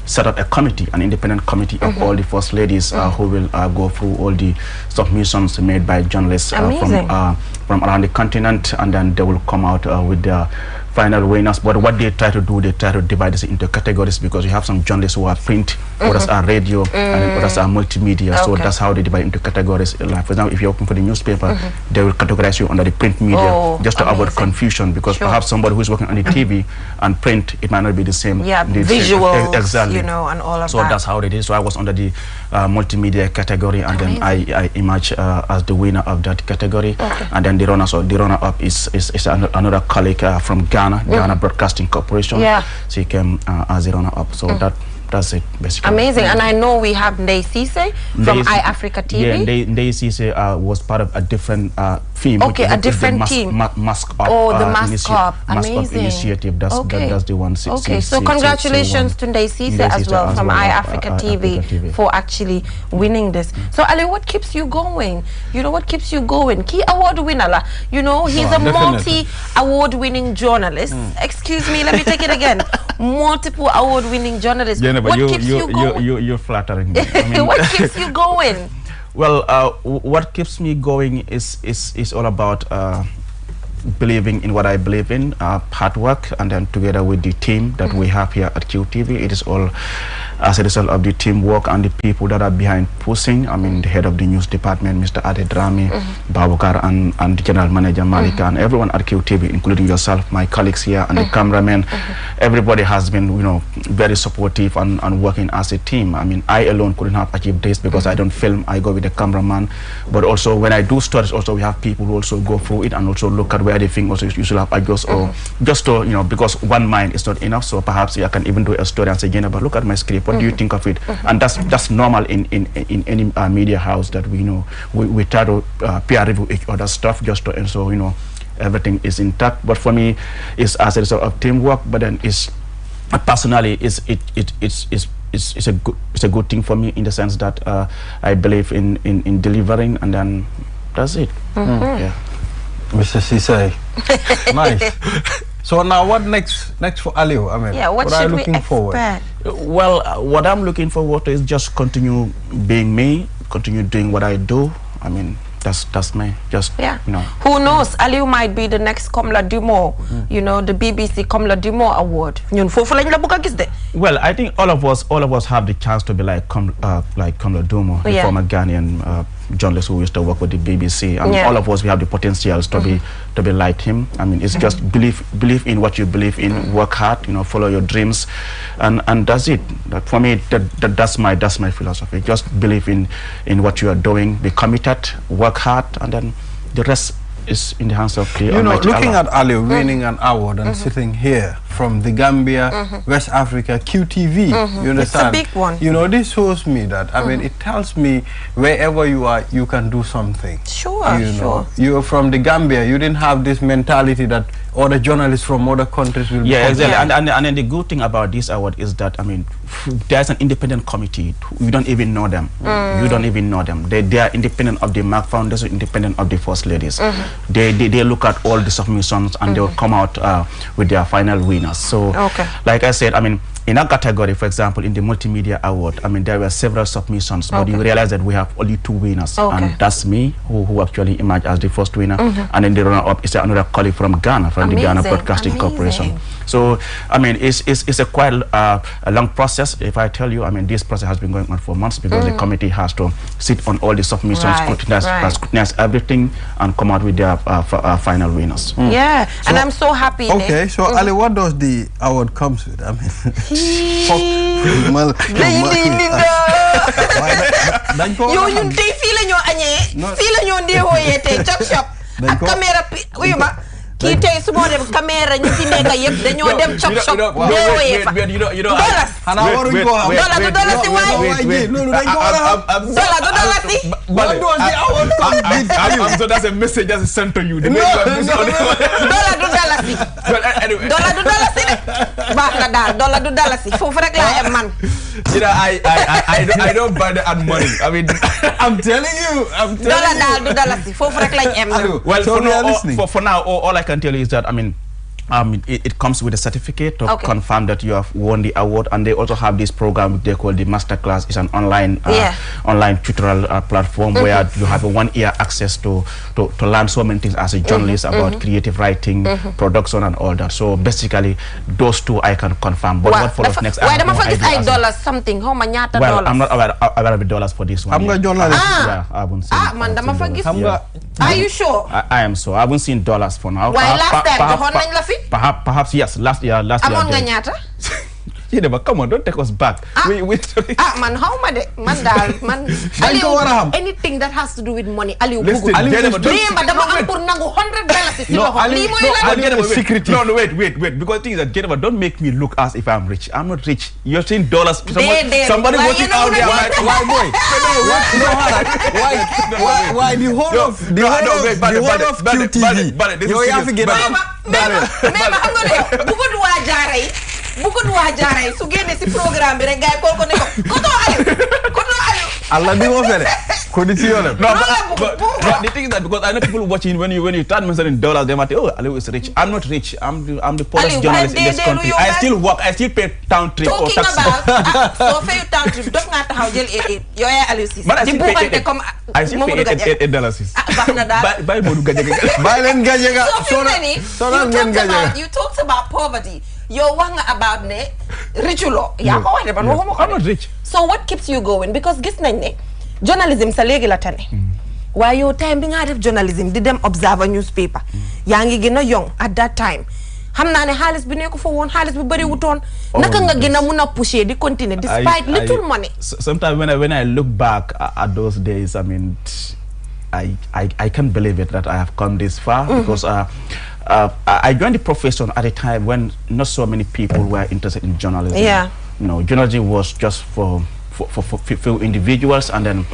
set up a committee, an independent committee of all the first ladies who will go through all the submissions made by journalists from around the continent, and then they will come out with their final winners. But what they try to do, they try to divide this into categories, because you have some journalists who are print, others are radio, and others are multimedia. So that's how they divide into categories. Like, for example, if you're working for the newspaper, they will categorize you under the print media, just to avoid confusion, because perhaps somebody who's working on the TV and print, it might not be the same. Visuals, exactly. You know, and all of that. So that's how it is. So I was under the multimedia category, and then I emerged as the winner of that category. And then the runner-up is another colleague from Ghana Broadcasting Corporation. So he came as the runner-up. So that's it, basically. Amazing. And I know we have Ndeye Cisse from iAfrica TV. Yeah, Ndeye Cisse was part of a different theme. Okay, a different team. Mask Up. Oh, the Mask Up. Amazing. Mask Up initiative. That's the one. Okay, so congratulations to Ndeye Cisse as well from iAfrica TV for actually winning this. So Ali, what keeps you going? You know, what keeps you going? Key award winner, you know, he's a multi-award winning journalist. Excuse me, let me take it again. Multiple award winning journalist. What keeps you going? You're flattering me. I mean, what keeps you going? Well, what keeps me going is all about believing in what I believe in, hard work, and then together with the team that we have here at QTV, it is all as a result of the teamwork and the people that are behind pushing. I mean, the head of the news department, Mr. Adedrami, Babukar, and the general manager, Malika, and everyone at QTV, including yourself, my colleagues here, and the cameramen. Everybody has been, you know, very supportive and working as a team. I mean, I alone couldn't have achieved this because I don't film, I go with the cameraman. But also, when I do stories, also we have people who also go through it and also look at where they think also you should have adjust, or just to, you know, because one mind is not enough. So perhaps I can even do a story and say, Jenna, but look at my script. What do you think of it? And that's normal in any media house, that we know we try to peer review each other's stuff just to, and so, you know, everything is intact. But for me, it's as a result of teamwork. But then it's personally it's a good thing for me, in the sense that I believe in delivering, and then that's it. Yeah. Mr. Cisse, nice. So now, what next for Aliou? I mean, what are you looking forward? Well, what I'm looking forward to is just continue being me, continue doing what I do. I mean, that's me. Just you know. Who knows? Aliou might be the next Komla Dumo. You know, the BBC Komla Dumo Award. Well, I think all of us have the chance to be like Komla Dumo, the former Ghanaian journalist who used to work with the BBC. I mean, all of us, we have the potentials to be like him. I mean, it's just believe in what you believe in, work hard, you know, follow your dreams, and that's it. For me, that's my philosophy. Just believe in what you are doing, be committed, work hard, and then the rest is in the hands of the You know, Almighty looking Allah. at Ali winning an award and sitting here from the Gambia, West Africa, QTV, you understand? It's a big one. You know, this shows me that, I mean, it tells me wherever you are, you can do something. Sure, You know, you're from the Gambia, you didn't have this mentality that other journalists from other countries will Yeah, exactly. Yeah. And then the good thing about this award is that, I mean, there's an independent committee. You don't even know them. You don't even know them. They are independent of the Mark Foundation, independent of the First Ladies. They look at all the submissions and they'll come out with their final winners. So, like I said, I mean, in our category, for example, in the multimedia award, I mean, there were several submissions, but you realize that we have only 2 winners, and that's me, who actually emerged as the first winner, and then the runner-up is another colleague from Ghana, from the Ghana Broadcasting Corporation. So, I mean, it's a quite a long process. If I tell you, I mean, this process has been going on for months because the committee has to sit on all the submissions, scrutinize everything, and come out with their final winners. Yeah, so, and I'm so happy. Okay, so Ali, what does the award comes with? I mean, yow ñun tey fii la ñoo añee fii la ñoo ndeewooyee tey chop chop ak caméra uyu ma kii tey su moo dem caméra ñi fi nekk yëpp dañoo dem chop chop ndeewooyee fa dollars xanaa waruñ ko xam dollar du dollar si waay loolu dañ ko war a xam dollar du dollar si what does the award come with? So that's a message that's sent to you. dollar du dollar si dollar du dollar si de baax na daal dollar du dollar si foofu rek laa am man. You know, I don't buy the ad money. I mean, I'm telling you. Dollar daal du dollar si foofu rek lañ am. Well, for now, all I can tell you is that, I mean, it comes with a certificate to confirm that you have won the award, and they also have this program they call the Masterclass. It's an online online tutorial platform where you have a 1-year access to learn so many things as a journalist about creative writing, production, and all that. So basically, those 2 I can confirm. But what follows next? Why don't I forget $8 something? How many dollars? Well, I'm not aware of the dollars for this one. I'm going journalist. Yeah, I haven't seen. Man, dama forget. Are you sure? I am so. I haven't seen dollars for now. Why last time? Perhaps yes. Last year. Amon nga ñaata? But come on, don't take us back. Man, how man anything that has to do with money, Aliou listen, no, wait, because the thing is that Jennifer, don't make me look as if I'm rich. I'm not rich. You're saying dollars. Somebody watching out there, why boy? Why the whole of QTV? You have to get Buku dua jaray su génné ci programme bi rek gaay ko ne ko koto Aliou Allah bi mo fele ko di ci yoonam but the thing is that because I know people watching when you start mentioning dollars they might say, oh, Aliou is rich. I'm not rich. I'm the poorest journalist in this country. I still work. I still pay town trip or tax. So pay town trip dof nga taxaw jël yo ya Aliou Cissé di buxante comme I still pay $8 baxna dal bay Modou Gadiaga bay len Gadiaga you talked about poverty. You're one about ne richulo. I'm not rich. So what keeps you going? Because gis nañ ne journalism sa légui la tane. Why your time bi nga def journalism di dem observer newspaper. Yaa ngi gëna young at that time. Xamna ne xaliss bi nekk fa won xaliss bi bari wuton. Naka nga gëna mëna pusher di continuer despite little money. Sometimes when I look back at those days, I mean, I can't believe it that I have come this far because I joined the profession at a time when not so many people were interested in journalism. Yeah. You know, journalism was just for few individuals, and then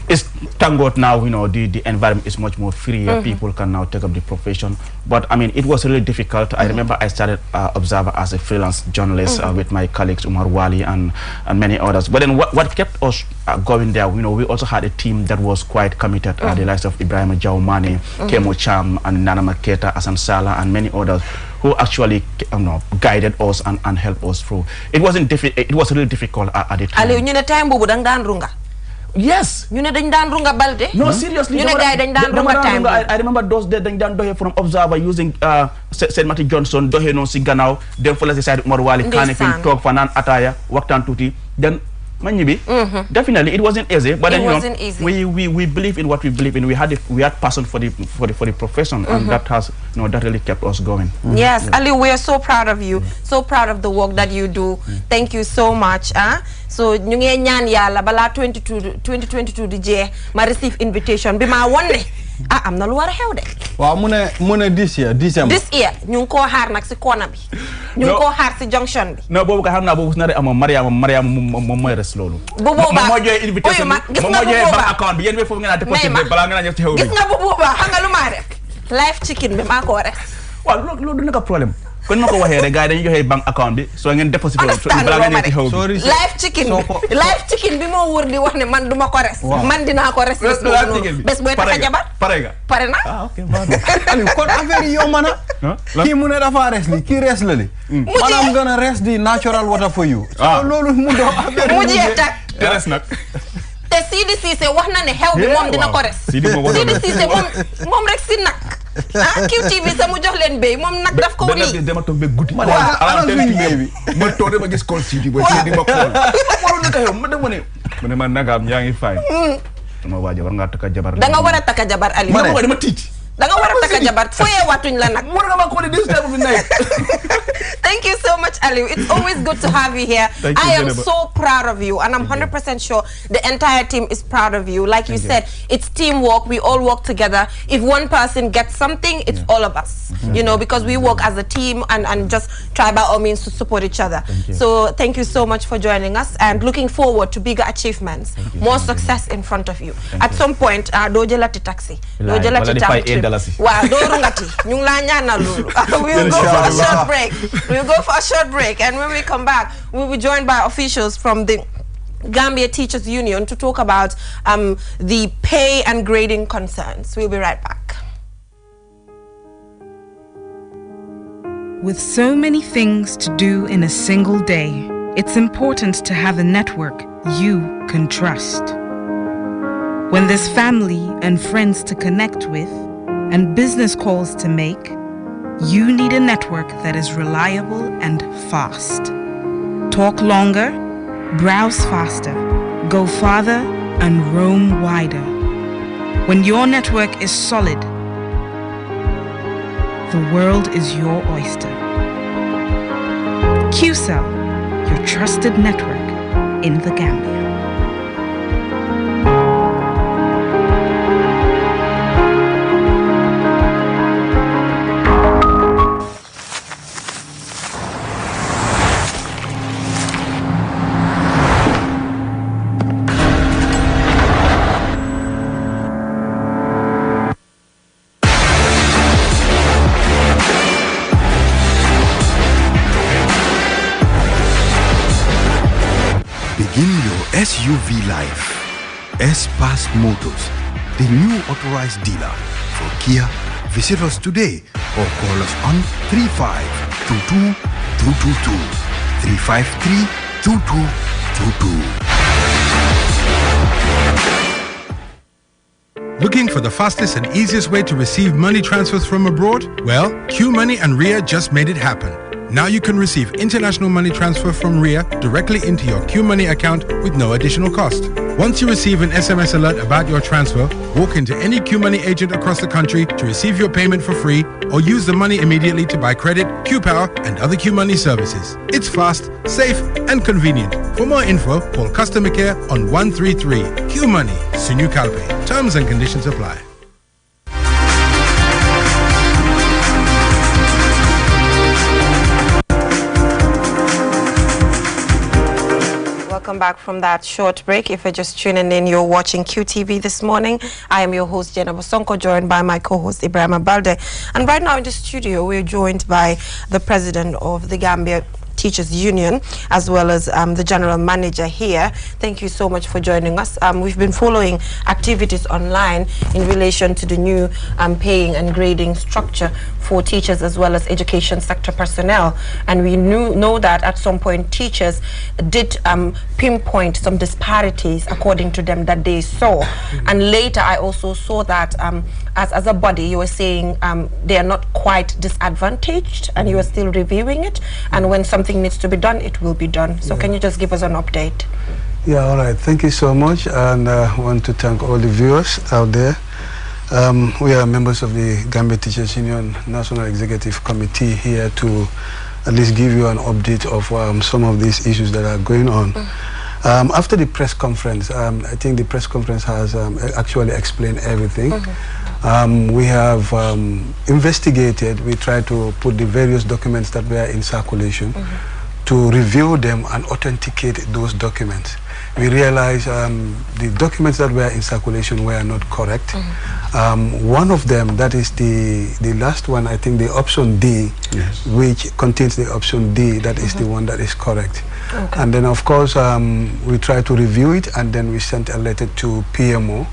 it's thank God now, you know, the environment is much more free. People can now take up the profession. But I mean, it was really difficult. I remember I started Observer as a freelance journalist with my colleagues Umar Wali and many others. But then what kept us going there, you know, we also had a team that was quite committed. The likes of Ibrahim Jaumane, Kemo Cham, and Nana Maketa, Asan Sala, and many others who actually guided us and helped us through. It wasn't it was really difficult at the time. Aliou, ñu ne time bobu dang dan runga. Yes. You know, dañ daan runga balde. No, seriously. You know, guys, dañ daan runga time. I remember those days dañ daan doxe from Observer using Saint Matty Johnson doxe non si gannaaw dem fa la si side Umar Wali kaane fi toog fa naan ataya waxtaan tuuti then ma ñibbi. Definitely it wasn't easy, but then, you know, we believe in what we believe in. We had passion for the profession, and that has, you know, that really kept us going. Yes, Ali, we are so proud of you, so proud of the work that you do. Thank you so much. So ñu ngi ñaan yàlla balaa 2022 di jeex ma receive invitation bi ma won ne am na lu war a xew de. waaw mu ne this year December. This year ñu ngi koo xaar nag si corner bi. ñu ngi koo xaar si junction bi. non boobu ka xam naa boobu su na am Mariama moom mooy res loolu. bu boobaa moo joxe invitation bi gis nga bu moo joxe boobaa bank account bi yéen foofu ngeen a déposé balaa ngeen a ñëw ci xew bi. gis nga bu boobaa xam nga lu maa def live chicken bi maa ko res. waaw loolu du nekk problème. kon ma ko waxee rek gars yi dañuy joxe bank account bi soo ngeen déposé balaa ngeen ñëw ci xew bi. live chicken bi moo wër di wax ne man duma ko res. man dinaa ko res bés booy tax a jabar. pare na. ah ok Aliou kon affaire yi yomb na. kii mu ne dafa res li kii res la li. maanaam gën a res di natural water for you. loolu mu doon affaire mu jeex tak te res nag. te Sidi Cissé wax na ne xew bi moom dina ko res. Sidi Cissé moom rek si nag. QTV sa mu jox leen béy moom nag daf ko wuri. dama toog ba guddi. ala suñu béy bi. ma toog dama gis call Sidi ba Sidi ma xool. waroon na ko yow ma dem mu ne ma nagaam yaa ngi fay. dama waaja war ngaa takka jabar. da nga war a takka jabar Aliou. ma dama tiit. da nga war a takka jabar fooyee watuñ la nag. war nga ma ko this time of the night. Thank you so much, Aliou. It's always good to have you here. I am so proud of you, and I'm 100% sure the entire team is proud of you. Like you said, it's teamwork. We all work together. If one person gets something, it's all of us. You know, because we work as a team and just try by all means to support each other. So thank you so much for joining us, and looking forward to bigger achievements, more success in front of you. At some point, do jelati taxi, do jelati trip. Wow, do rungati. Nyung la nyana lulu. We'll go for a short break. We'll go for a short break, and when we come back, we'll be joined by officials from the Gambia Teachers Union to talk about the pay and grading concerns. We'll be right back. With so many things to do in a single day, it's important to have a network you can trust. When there's family and friends to connect with and business calls to make, you need a network that is reliable and fast. Talk longer, browse faster, go farther, and roam wider. When your network is solid, the world is your oyster. QCell, your trusted network in the Gambia. Begin your SUV life. S-Pass Motors, the new authorized dealer for Kia. Visit us today or call us on 3522-222, 353-2222. Looking for the fastest and easiest way to receive money transfers from abroad? Well, Q Money and RIA just made it happen. Now you can receive international money transfer from RIA directly into your Q Money account with no additional cost. Once you receive an SMS alert about your transfer, walk into any Q Money agent across the country to receive your payment for free, or use the money immediately to buy credit, Q Power, and other Q Money services. It's fast, safe, and convenient. For more info, call customer care on 133. Q Money, Sinu Calpe. Terms and conditions apply. Welcome back from that short break. If you're just tuning in, you're watching QTV this morning. I am your host, Jenna Bosonko, joined by my co-host, Ibrahim Balde. And right now in the studio, we're joined by the president of the Gambia Teachers Union, as well as the general manager here. Thank you so much for joining us. We've been following activities online in relation to the new paying and grading structure for teachers as well as education sector personnel, and we know that at some point teachers did pinpoint some disparities according to them that they saw, and later I also saw that as a body you were saying they are not quite disadvantaged, and you are still reviewing it, and when something needs to be done, it will be done. So can you just give us an update? Yeah, all right, thank you so much, and I want to thank all the viewers out there. We are members of the Gambia Teachers Union National Executive Committee here to at least give you an update of some of these issues that are going on. After the press conference, I think the press conference has actually explained everything. We have investigated, we tried to put the various documents that were in circulation to review them and authenticate those documents. We realized the documents that were in circulation were not correct. One of them, that is the last one, I think the option D, yes, which contains the option D, that is the one that is correct. Okay. And then of course we tried to review it, and then we sent a letter to PMO,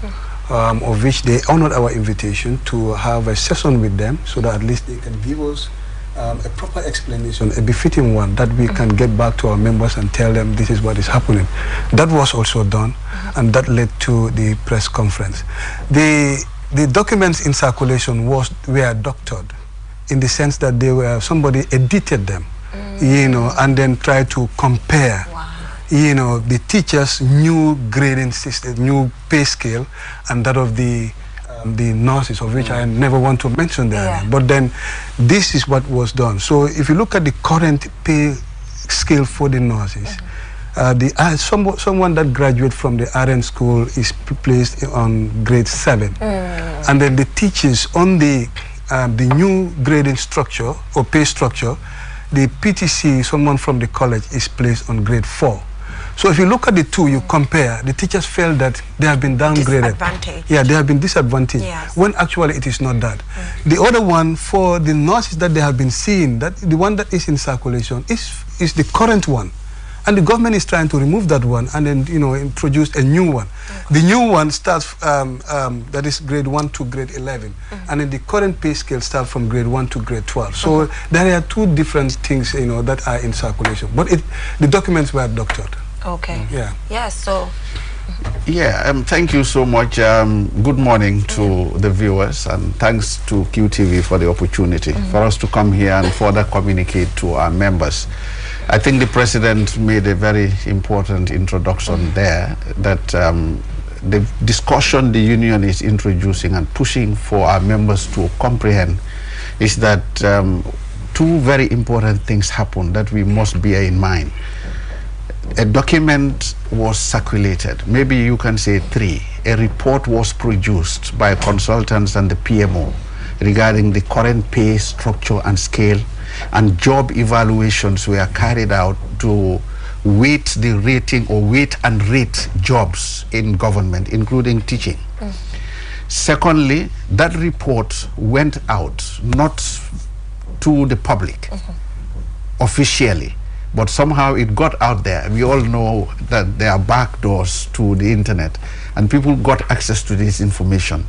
of which they honored our invitation to have a session with them so that at least they can give us a proper explanation, a befitting one, that we can get back to our members and tell them this is what is happening. That was also done, and that led to the press conference. The documents in circulation were doctored, in the sense that they were, somebody edited them, you know, and then tried to compare, you know, the teachers' new grading system, new pay scale, and that of the nurses, of which I never want to mention their name. But then this is what was done. So if you look at the current pay scale for the nurses, someone that graduates from the RN school is placed on grade 7. And then the teachers on the new grading structure or pay structure, the PTC, someone from the college, is placed on grade 4. So if you look at the two, you compare, the teachers felt that they have been downgraded. Yeah, they have been disadvantaged, yes, when actually it is not that. The other one, for the nurses that they have been seeing, that the one that is in circulation is the current one. And the government is trying to remove that one and then, you know, introduce a new one. The new one starts, that is grade 1 to grade 11. And then the current pay scale starts from grade 1 to grade 12. So there are two different things, you know, that are in circulation. But the documents were doctored. Okay. Yeah. Yeah, so... Yeah, thank you so much. Good morning to the viewers, and thanks to QTV for the opportunity for us to come here and further communicate to our members. I think the President made a very important introduction there, that the discussion the union is introducing and pushing for our members to comprehend is that two very important things happen that we must bear in mind. A document was circulated, maybe you can say 3. A report was produced by consultants and the PMO regarding the current pay structure and scale, and job evaluations were carried out to weight the rating or weight and rate jobs in government, including teaching. Secondly, that report went out not to the public officially, but somehow it got out there. We all know that there are back doors to the internet, and people got access to this information.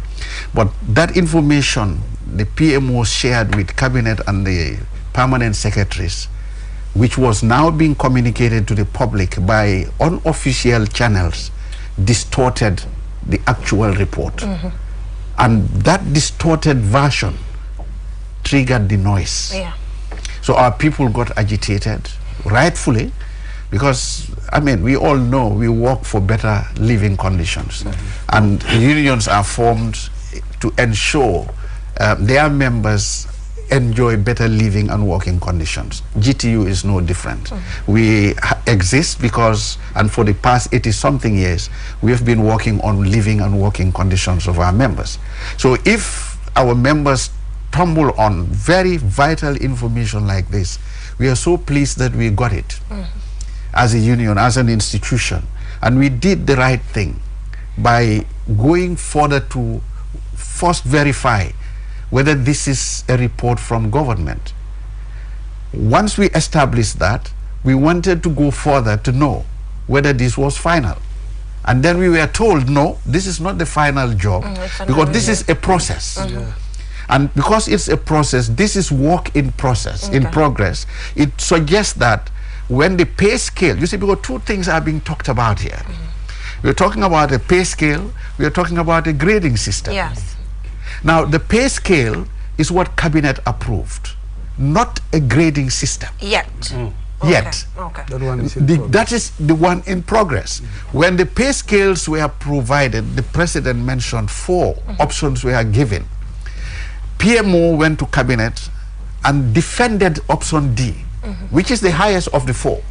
But that information, the PMO shared with Cabinet and the permanent secretaries, which was now being communicated to the public by unofficial channels, distorted the actual report. And that distorted version triggered the noise. So our people got agitated, rightfully, because I mean, we all know we work for better living conditions, and unions are formed to ensure their members enjoy better living and working conditions. GTU is no different. We exist because, and for the past 80-something years, we have been working on living and working conditions of our members. So if our members tumble on very vital information like this, we are so pleased that we got it as a union, as an institution. And we did the right thing by going further to first verify whether this is a report from government. Once we established that, we wanted to go further to know whether this was final. And then we were told, no, this is not the final job, because this is a process. And because it's a process, this is work in process, in progress. It suggests that when the pay scale, you see, because two things are being talked about here. We're talking about a pay scale, we're talking about a grading system. Now, the pay scale is what Cabinet approved, not a grading system. Yet. That one is that is the one in progress. When the pay scales were provided, the President mentioned 4 options were given. PMO went to Cabinet and defended option D, which is the highest of the 4.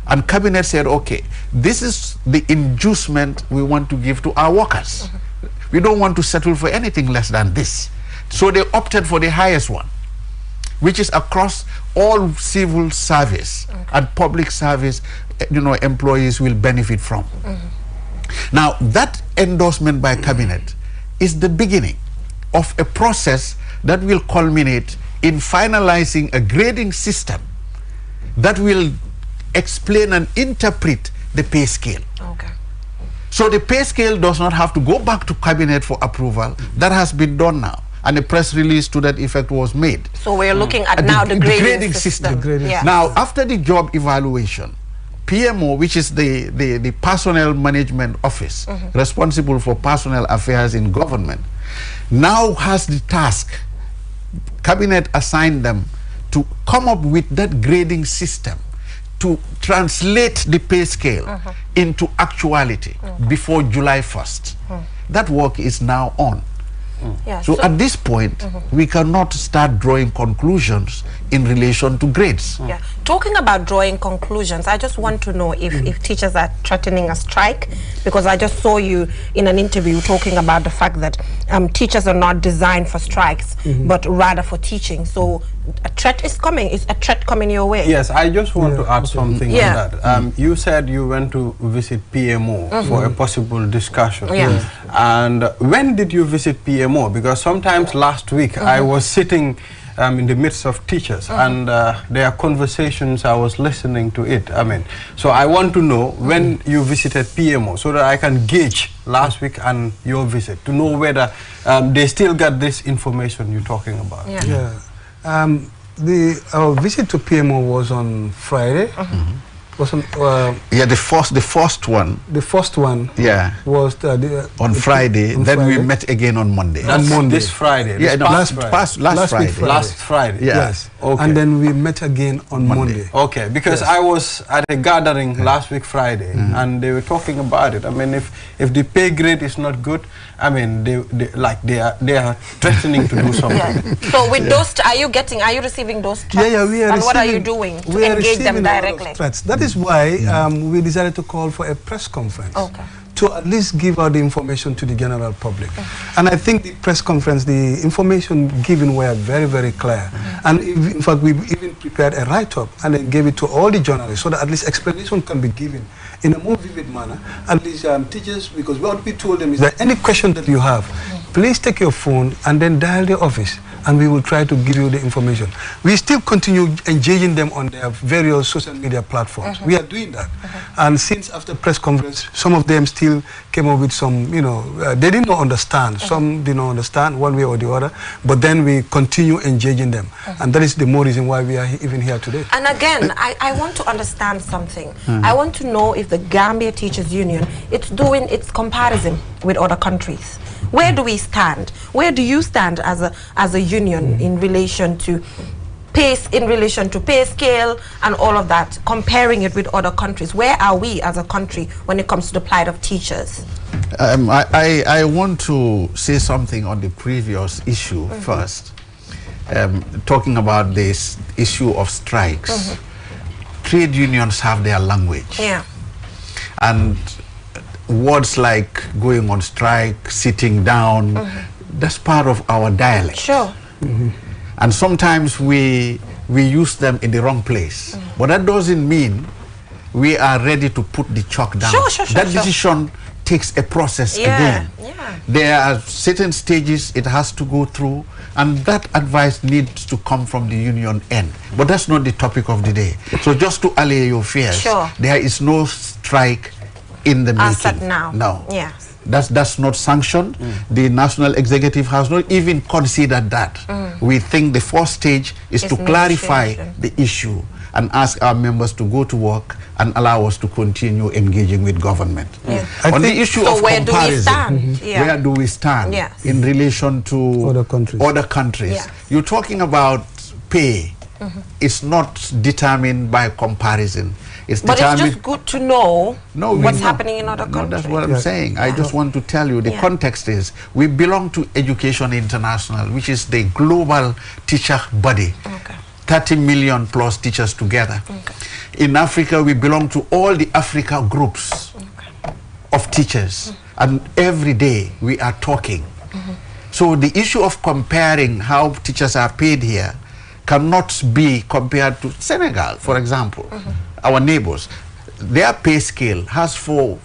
And cabinet said, okay, this is the inducement we want to give to our workers. We don't want to settle for anything less than this. So they opted for the highest one, which is across all civil service and public service, employees will benefit from. Now, that endorsement by cabinet is the beginning of a process that will culminate in finalizing a grading system that will explain and interpret the pay scale. So the pay scale does not have to go back to cabinet for approval. That has been done now, and a press release to that effect was made. So we're looking at now the grading system. Now, after the job evaluation, PMO, which is the personnel management office responsible for personnel affairs in government, now has the task, cabinet assigned them to come up with that grading system to translate the pay scale into actuality before July 1st. That work is now on. So at this point, we cannot start drawing conclusions in relation to grades. Talking about drawing conclusions, I just want to know if teachers are threatening a strike, because I just saw you in an interview talking about the fact that teachers are not designed for strikes, but rather for teaching. So a threat is coming. Is a threat coming your way? Yes, I just want to add something on that. You said you went to visit PMO for a possible discussion. And when did you visit PMO? Because sometimes last week I was sitting in the midst of teachers and their conversations, I was listening to it. So I want to know when you visited PMO so that I can gauge last week and your visit to know whether they still got this information you're talking about. Our visit to PMO was on Friday. Was on, the first one. The first one. Was on Friday. On then Friday. We met again on Monday. That's on Monday. This Friday. Last Friday. Last Friday. Yes. Okay. And then we met again on Monday. Okay, because I was at a gathering last week Friday, and they were talking about it. If the pay grade is not good, they are threatening to do something. So with those, are you receiving those threats? We are. And what are you doing to engage them directly? That is why we decided to call for a press conference to at least give out the information to the general public. And I think the press conference, the information given were very, very clear. And in fact, we even prepared a write-up and then gave it to all the journalists so that at least explanation can be given in a more vivid manner. At least teachers, because what we told them is that any question that you have, please take your phone and then dial the office, and we will try to give you the information. We still continue engaging them on their various social media platforms. We are doing that. And since after press conference, some of them still came up with some, they did not understand. Some did not understand one way or the other. But then we continue engaging them. And that is the more reason why we are even here today. And again, I want to understand something. I want to know if the Gambia Teachers Union, it's doing its comparison with other countries. Where do we stand? Where do you stand as a union in relation to pay scale and all of that, comparing it with other countries? Where are we as a country when it comes to the plight of teachers? I want to say something on the previous issue first. Talking about this issue of strikes. Trade unions have their language. And words like going on strike, sitting down, that's part of our dialect. And sometimes we use them in the wrong place. But that doesn't mean we are ready to put the chalk down. That decision takes a process again. There are certain stages it has to go through, and that advice needs to come from the union end. But that's not the topic of the day. So just to allay your fears, there is no strike in the making. No. That's not sanctioned. The National Executive has not even considered that. We think the first stage is to clarify the issue and ask our members to go to work and allow us to continue engaging with government. On the issue of comparison, where do we stand in relation to other countries? You're talking about pay. It's not determined by comparison. But it's just good to know what's happening in other countries. That's what I'm saying. I just want to tell you the context is we belong to Education International, which is the global teacher body. 30 million plus teachers together. In Africa, we belong to all the Africa groups of teachers, and every day we are talking. So the issue of comparing how teachers are paid here cannot be compared to Senegal, for example, our neighbors. Their pay scale has for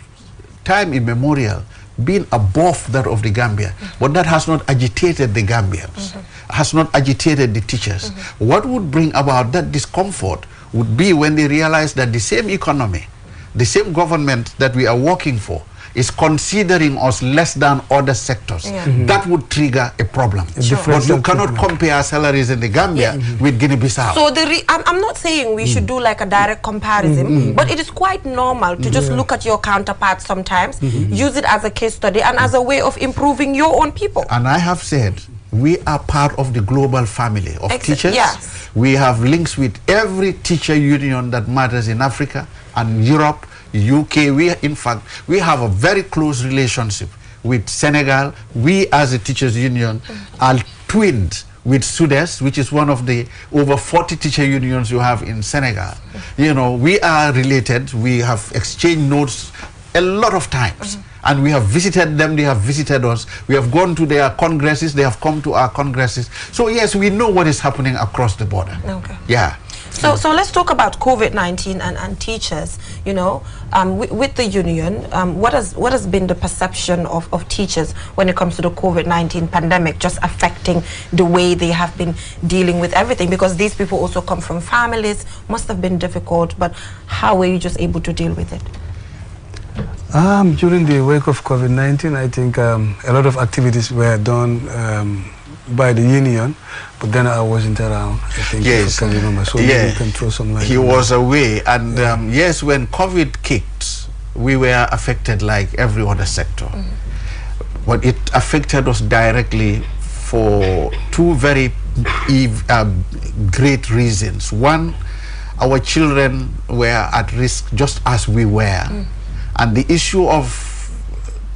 time immemorial been above that of the Gambia, but that has not agitated the Gambians, has not agitated the teachers. What would bring about that discomfort would be when they realize that the same economy, the same government that we are working for is considering us less than other sectors. That would trigger a problem. But you cannot compare salaries in the Gambia with Guinea-Bissau. So I'm not saying we should do like a direct comparison, but it is quite normal to just look at your counterparts sometimes, use it as a case study and as a way of improving your own people. And I have said, we are part of the global family of teachers. We have links with every teacher union that matters in Africa and Europe, UK. In fact, we have a very close relationship with Senegal. We as a teachers union are twinned with SUDES, which is one of the over 40 teacher unions you have in Senegal. You know, we are related. We have exchanged notes a lot of times. And we have visited them, they have visited us. We have gone to their congresses, they have come to our congresses. So yes, we know what is happening across the border. Yeah. So let's talk about COVID-19 and teachers. You know, with the union, what has been the perception of teachers when it comes to the COVID-19 pandemic, just affecting the way they have been dealing with everything? Because these people also come from families, must have been difficult. But how were you just able to deal with it? During the wake of COVID-19, I think a lot of activities were done by the union, but then I wasn't around. I think yes, you can remember, so you can throw some light. He was away, and yes, when COVID kicked, we were affected like every other sector. But it affected us directly for two very great reasons. One, our children were at risk just as we were. And the issue of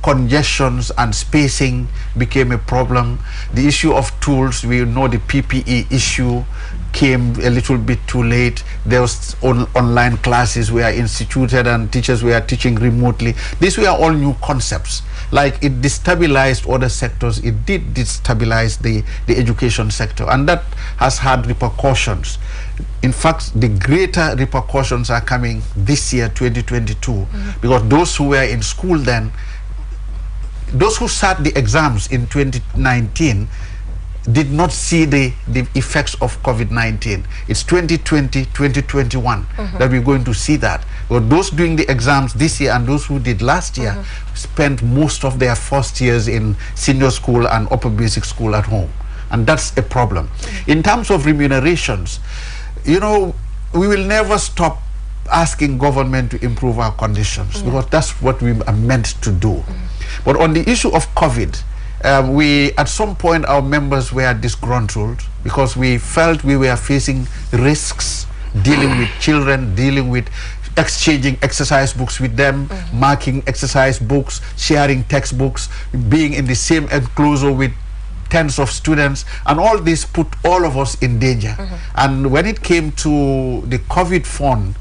congestions and spacing became a problem. The issue of tools, we know the PPE issue came a little bit too late. There was online classes were instituted and teachers were teaching remotely. These were all new concepts. Like it destabilized other sectors, it did destabilize the education sector, and that has had repercussions. In fact, the greater repercussions are coming this year, 2022, because those who were in school then, those who sat the exams in 2019 did not see the effects of COVID-19. It's 2020, 2021 that we're going to see that. But those doing the exams this year and those who did last year spent most of their first years in senior school and upper basic school at home. And that's a problem. In terms of remunerations, you know, we will never stop asking government to improve our conditions because that's what we are meant to do. But on the issue of COVID, we at some point our members were disgruntled because we felt we were facing risks dealing with children, dealing with exchanging exercise books with them, marking exercise books, sharing textbooks, being in the same enclosure with tens of students, and all this put all of us in danger. And when it came to the COVID fund,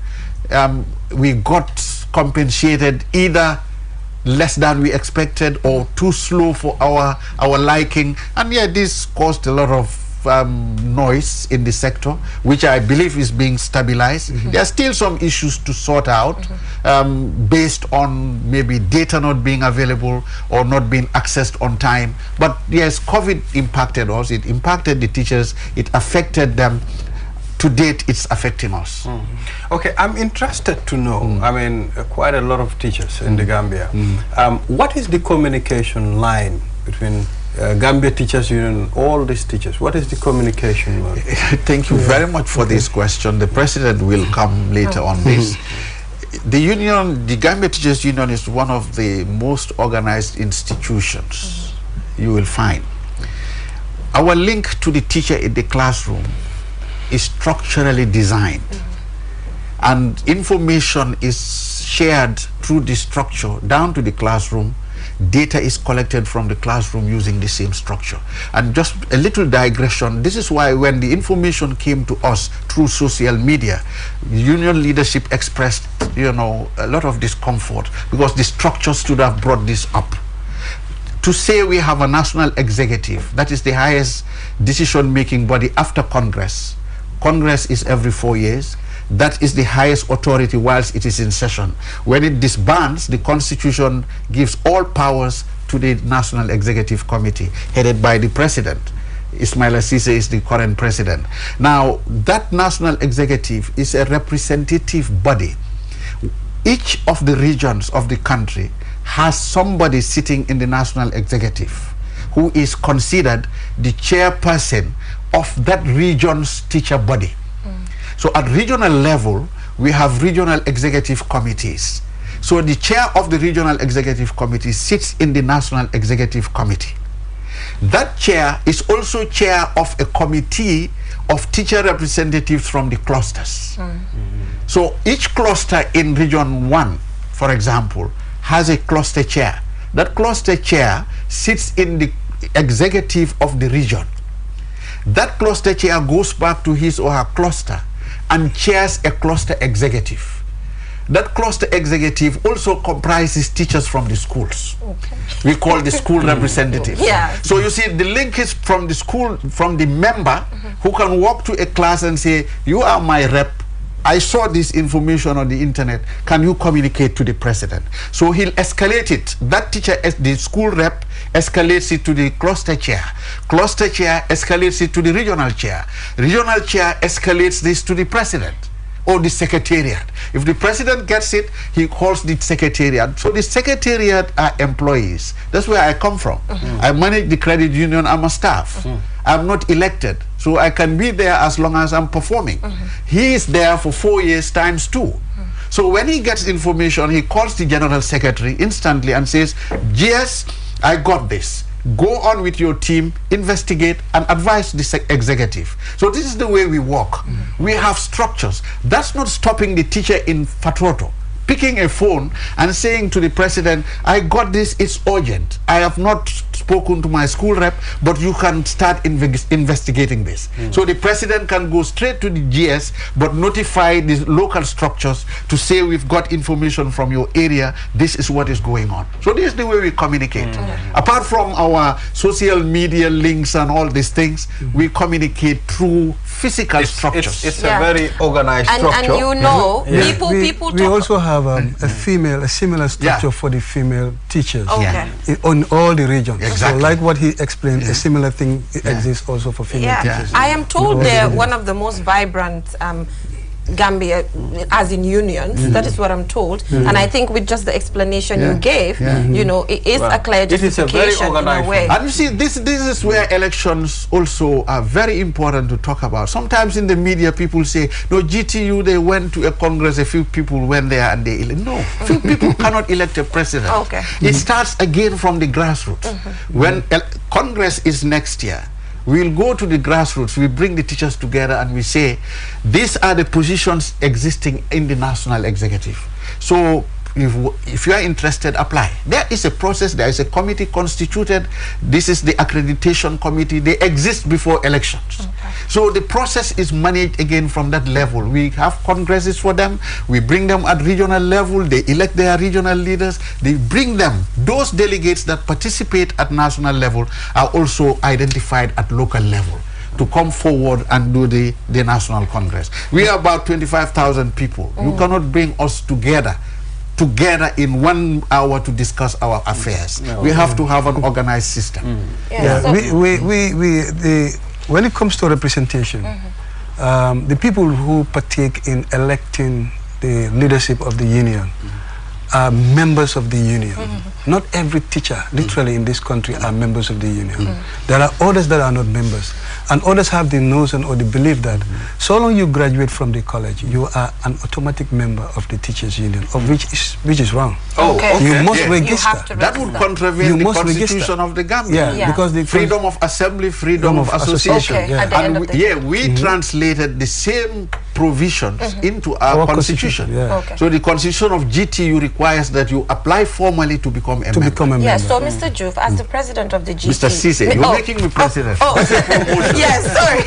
we got compensated either less than we expected or too slow for our liking, and yeah, this caused a lot of noise in the sector, which I believe is being stabilized. There are still some issues to sort out based on maybe data not being available or not being accessed on time. But yes, COVID impacted us, it impacted the teachers, it affected them. To date, it's affecting us. Okay, I'm interested to know, I mean, quite a lot of teachers in the Gambia. What is the communication line between Gambia Teachers Union, all these teachers? What is the communication line? Thank you very much for this question. The President will come later on this. The union, the Gambia Teachers Union is one of the most organized institutions you will find. Our link to the teacher in the classroom is structurally designed, and information is shared through the structure down to the classroom data is collected from the classroom using the same structure. And just a little digression, this is why when the information came to us through social media, union leadership expressed, you know, a lot of discomfort because the structure should have brought this up. To say we have a national executive, that is the highest decision-making body after Congress. Congress is every 4 years. That is the highest authority whilst it is in session. When it disbands, the Constitution gives all powers to the National Executive Committee, headed by the President. Ismaila Ceesay is the current president. Now, that National Executive is a representative body. Each of the regions of the country has somebody sitting in the National Executive who is considered the chairperson of that region's teacher body. So at regional level, we have regional executive committees. So the chair of the regional executive committee sits in the National Executive Committee. That chair is also chair of a committee of teacher representatives from the clusters. So each cluster in region 1, for example, has a cluster chair. That cluster chair sits in the executive of the region. That cluster chair goes back to his or her cluster and chairs a cluster executive. That cluster executive also comprises teachers from the schools. We call the school representatives. So you see, the link is from the school, from the member who can walk to a class and say, you are my rep, I saw this information on the internet, can you communicate to the president? So he'll escalate it. That teacher, the school rep, escalates it to the cluster chair. Cluster chair escalates it to the regional chair. Regional chair escalates this to the president or the secretariat. If the president gets it, he calls the secretariat. So the secretariat are employees. That's where I come from. I manage the credit union, I'm a staff. I'm not elected, so I can be there as long as I'm performing. He is there for 4 years times 2. So when he gets information, he calls the general secretary instantly and says, GS, I got this. Go on with your team, investigate and advise the executive. So this is the way we work. We have structures. That's not stopping the teacher in Fatoto picking a phone and saying to the president, I got this, it's urgent. I have not spoken to my school rep, but you can start investigating this. So the president can go straight to the GS, but notify the local structures to say, we've got information from your area, this is what is going on. So this is the way we communicate. Apart from our social media links and all these things, we communicate through physical structures. It's a very organized structure. And you know, people we also have a similar structure for the female teachers on all the regions. So like what he explained, a similar thing exists also for female teachers. I am told they're one of the most vibrant Gambia, as in unions. That is what I'm told. And I think with just the explanation you gave, you know, it is a clear justification in a way. And you see, this is where elections also are very important to talk about. Sometimes in the media, people say, no, GTU, they went to a congress, a few people went there and they elect. No, few people cannot elect a president. It starts again from the grassroots. When Congress is next year, we'll go to the grassroots, we bring the teachers together and we say, these are the positions existing in the national executive. So if you are interested, apply. There is a process, there is a committee constituted. This is the accreditation committee. They exist before elections. So the process is managed again from that level. We have congresses for them. We bring them at regional level. They elect their regional leaders. They bring them. Those delegates that participate at national level are also identified at local level to come forward and do the national congress. We are about 25,000 people. You cannot bring us together in 1 hour to discuss our affairs. We have to have an organized system. When it comes to representation, the people who partake in electing the leadership of the union are members of the union. Not every teacher, literally in this country, are members of the union. There are others that are not members. And others have the notion or the belief that so long you graduate from the college, you are an automatic member of the teachers union, of which is wrong. You must register. That would contravene the constitution of the Gambia. Because the freedom of assembly, freedom of association. And we translated the same provisions into our constitution. So the constitution of GTU requires that you apply formally to become a member. Yes, so Mr. Juf, as the president of the GTU... Mr. Cisse, you're making me president. Yes, sorry.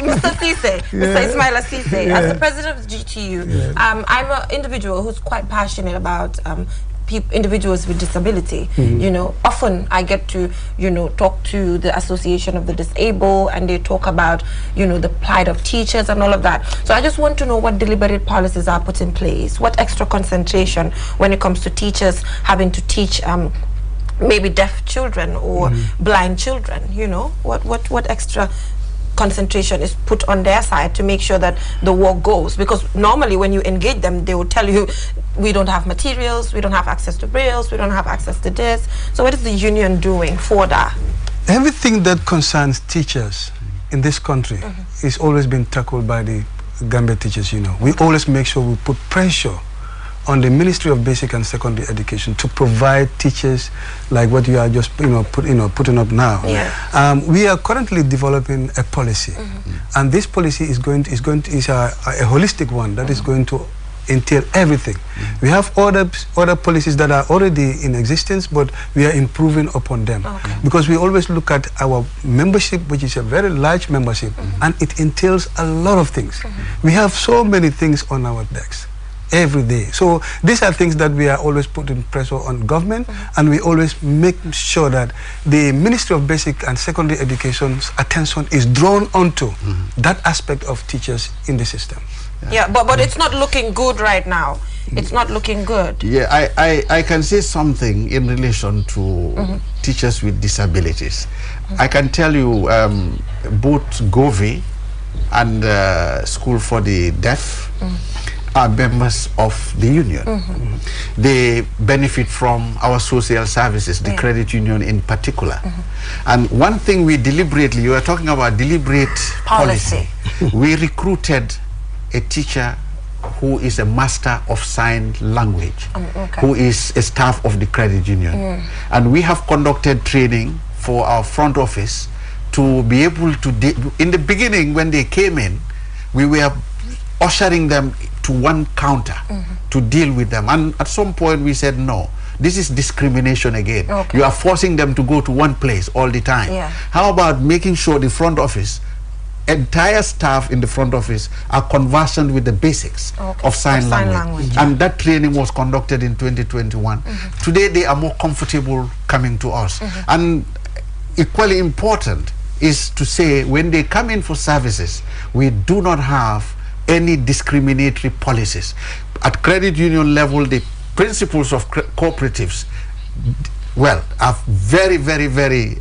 Mr. Cisse, Mr. Ismaila Cisse, as the president of the GTU, I'm an individual who's quite passionate about individuals with disability. You know, often I get to, you know, talk to the Association of the Disabled, and they talk about, you know, the plight of teachers and all of that. So I just want to know what deliberate policies are put in place, what extra concentration when it comes to teachers having to teach maybe deaf children or blind children, you know, what extra concentration is put on their side to make sure that the work goes, because normally when you engage them, they will tell you, we don't have materials, we don't have access to brailles, we don't have access to this. So what is the union doing for that? Everything that concerns teachers in this country is always been tackled by the Gambia Teachers Union. We always make sure we put pressure on the Ministry of Basic and Secondary Education to provide teachers like what you are just putting up now. We are currently developing a policy, and this policy is a holistic one that is going to entail everything. We have other policies that are already in existence, but we are improving upon them because we always look at our membership, which is a very large membership, and it entails a lot of things. We have so many things on our decks every day. So these are things that we are always putting pressure on government, and we always make sure that the Ministry of Basic and Secondary Education's attention is drawn onto that aspect of teachers in the system. But it's not looking good right now. It's not looking good. I can say something in relation to teachers with disabilities. I can tell you both GOVI and School for the Deaf are members of the union. They benefit from our social services, the credit union in particular. And one thing we deliberately, you are talking about deliberate policy. We recruited a teacher who is a master of sign language, who is a staff of the credit union. And we have conducted training for our front office to be able to, in the beginning when they came in, we were ushering them to one counter to deal with them, and at some point we said, no, this is discrimination again. You are forcing them to go to one place all the time. How about making sure the front office, entire staff in the front office are conversant with the basics of sign language. And that training was conducted in 2021. Today they are more comfortable coming to us. And equally important is to say, when they come in for services, we do not have any discriminatory policies. At credit union level, the principles of cooperatives, well, are very, very, very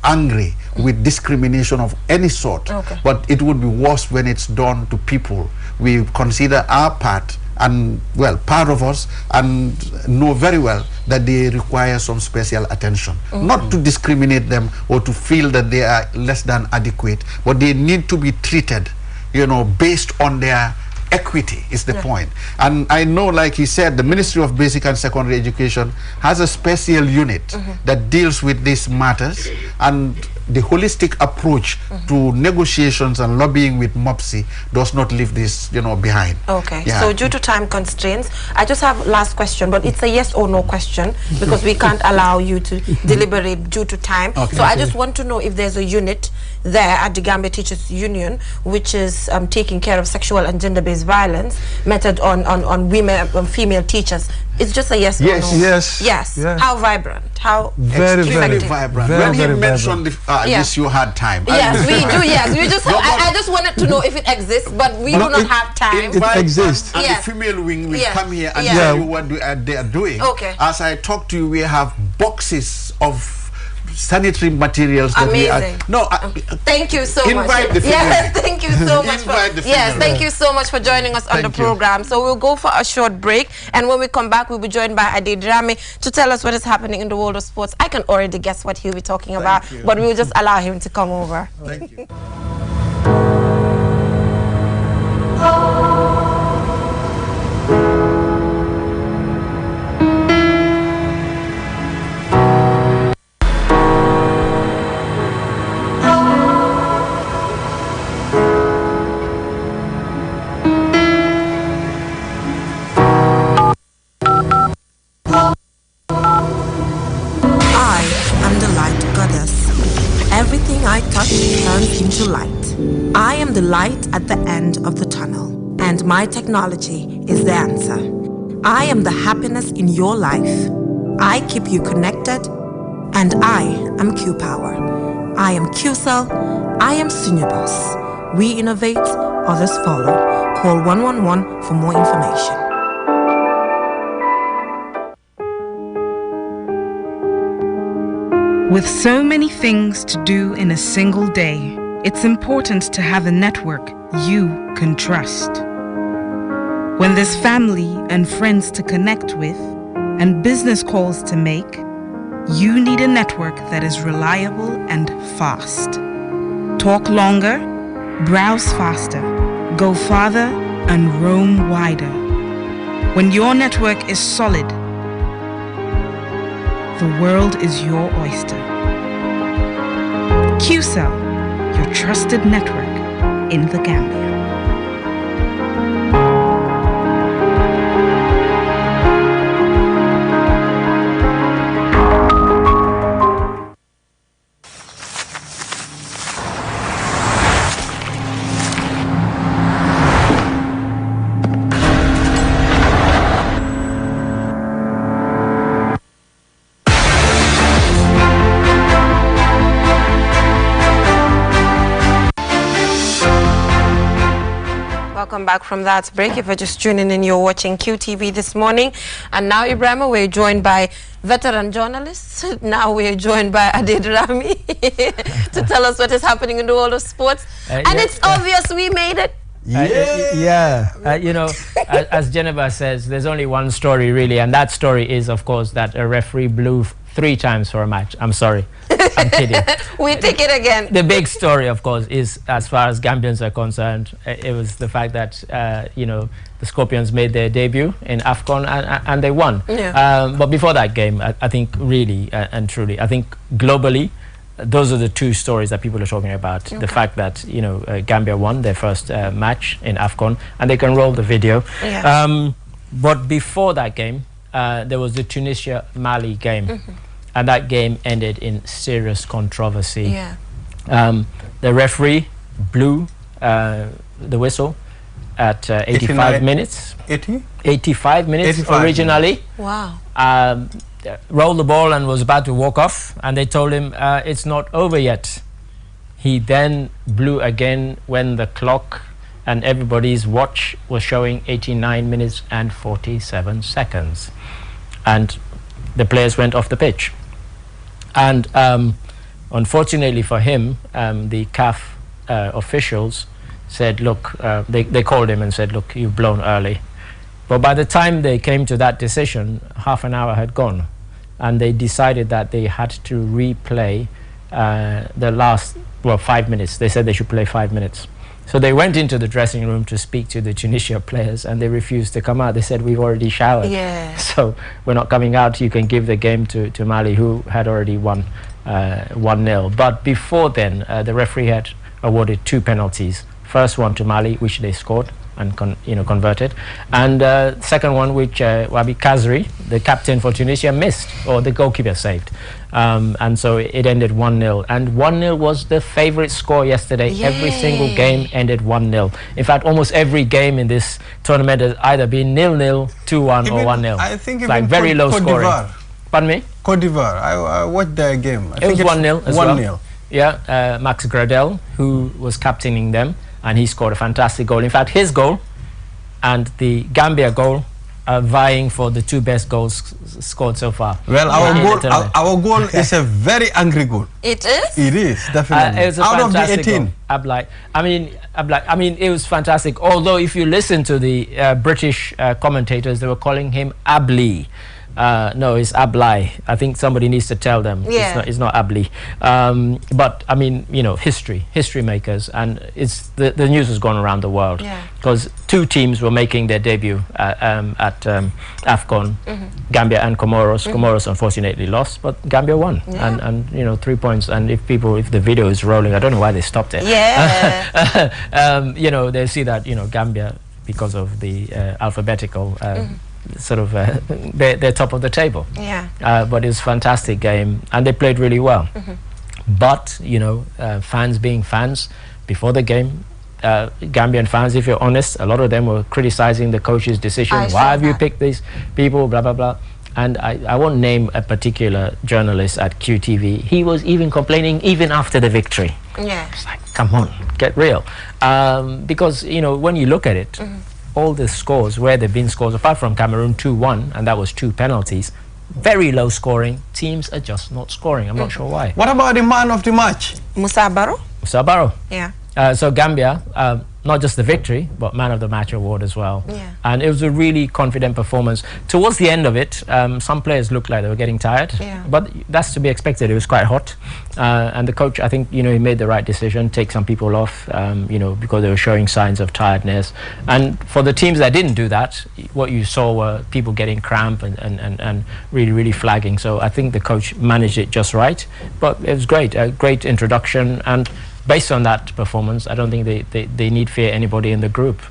angry with discrimination of any sort. But it would be worse when it's done to people. We consider our part, and well, part of us, and know very well that they require some special attention. Not to discriminate them or to feel that they are less than adequate, but they need to be treated, you know, based on their equity is the point. And I know, like he said, the Ministry of Basic and Secondary Education has a special unit that deals with these matters, and the holistic approach to negotiations and lobbying with MOPSI does not leave this, you know, behind. So due to time constraints, I just have last question, but it's a yes or no question because we can't allow you to deliberate due to time. So I just want to know if there's a unit there at the Gambia Teachers Union which is taking care of sexual and gender-based violence meted on women, female teachers. It's just a yes or no. Yes. How vibrant? How very vibrant. When he mentioned this, you had time. Yes, we do. Yes, we just. I just wanted to know if it exists, but we do not have time. It exists. And the female wing will come here and tell you what they are doing. As I talk to you, we have boxes of sanitary materials. Amazing. Thank you so much. Thank you so much. Thank you so much for joining us on the program. So we'll go for a short break, and when we come back, we'll be joined by Adi Drame to tell us what is happening in the world of sports. I can already guess what he'll be talking about, but we'll just allow him to come over. Thank you. am the light at the end of the tunnel, and my technology is the answer. I am the happiness in your life. I keep you connected, and I am Q-Power. I am Q-Cell. I am Senior Boss. We innovate, others follow. Call 111 for more information. With so many things to do in a single day, it's important to have a network you can trust. When there's family and friends to connect with and business calls to make, you need a network that is reliable and fast. Talk longer, browse faster, go farther, and roam wider. When your network is solid, the world is your oyster. Q-Cell, your trusted network in the Gambia. Welcome back from that break. If you're just tuning in, you're watching QTV this morning. And now, Ibrahima, we're joined by veteran journalists. Now we're joined by Adid Rami to tell us what is happening in the world of sports. And it's obvious we made it. You know, as Geneva says, there's only one story really, and that story is, of course, that a referee blew 3 times for a match. I'm sorry. I'm kidding. We take it again. The big story, of course, is, as far as Gambians are concerned, it was the fact that, you know, the Scorpions made their debut in AFCON and they won. Yeah. But before that game, I think really and truly, I think globally, those are the 2 stories that people are talking about. Okay. The fact that, you know, Gambia won their first match in AFCON, and they can roll the video. Yes. But before that game, there was the Tunisia-Mali game. And that game ended in serious controversy. Yeah. The referee blew the whistle at 85 minutes. 85 minutes 85 originally. Minutes. Wow. Rolled the ball and was about to walk off, and they told him it's not over yet. He then blew again when the clock and everybody's watch was showing 89 minutes and 47 seconds. And the players went off the pitch. And unfortunately for him, the CAF officials said, look, they called him and said, look, you've blown early. But by the time they came to that decision, half an hour had gone. And they decided that they had to replay the last, 5 minutes. They said they should play 5 minutes. So they went into the dressing room to speak to the Tunisia players, and they refused to come out. They said, we've already showered. Yeah. So we're not coming out. You can give the game to Mali, who had already won 1-0. But before then, the referee had awarded 2 penalties. First one to Mali, which they scored and converted. And second one, which Wabi Kazri, the captain for Tunisia, missed, or the goalkeeper saved. And so it ended 1-0. And 1-0 was the favorite score yesterday. Yay. Every single game ended 1-0. In fact, almost every game in this tournament has either been 0-0, 2-1, or 1-0. I think it's like very low scoring. Pardon me? Cote d'Ivoire. I watched their game. It was 1-0 as well. 1-0. Yeah, Max Gradel, who was captaining them, and he scored a fantastic goal. In fact, his goal and the Gambia goal are vying for the 2 best goals scored so far. Well, our goal is a very angry goal. It is? It is, definitely. It was a out of the 18. I mean, it was fantastic. Although if you listen to the British commentators, they were calling him Abli. No, it's Ablai. I think somebody needs to tell them. Yeah. It's not Abli. But I mean, you know, history makers, and it's the news has gone around the world because 2 teams were making their debut at AFCON, Gambia and Comoros. Comoros unfortunately lost, but Gambia won, and you know, 3 points. And if the video is rolling, I don't know why they stopped it. Yeah. You know, they see that, you know, Gambia, because of the alphabetical. Sort of they're top of the table. Yeah. But it was a fantastic game, and they played really well. But you know, fans being fans, before the game, Gambian fans, if you're honest, a lot of them were criticizing the coach's decision. Why have you picked these people, blah, blah, blah. And I won't name a particular journalist at QTV. He was even complaining even after the victory. Yeah. It's like, come on, get real. Because, you know, when you look at it, all the scores, where there have been scores, apart from Cameroon 2-1, and that was 2 penalties, very low scoring. Teams are just not scoring. I'm not sure why. What about the man of the match? Musa Barrow? Musa Barrow. Yeah. So Gambia, not just the victory, but man of the match award as well. Yeah. And it was a really confident performance. Towards the end of it, some players looked like they were getting tired, but that's to be expected. It was quite hot. And the coach, I think, you know, he made the right decision, take some people off, you know, because they were showing signs of tiredness. And for the teams that didn't do that, what you saw were people getting cramp and really, really flagging. So I think the coach managed it just right. But it was great, a great introduction. And based on that performance, I don't think they need fear anybody in the group.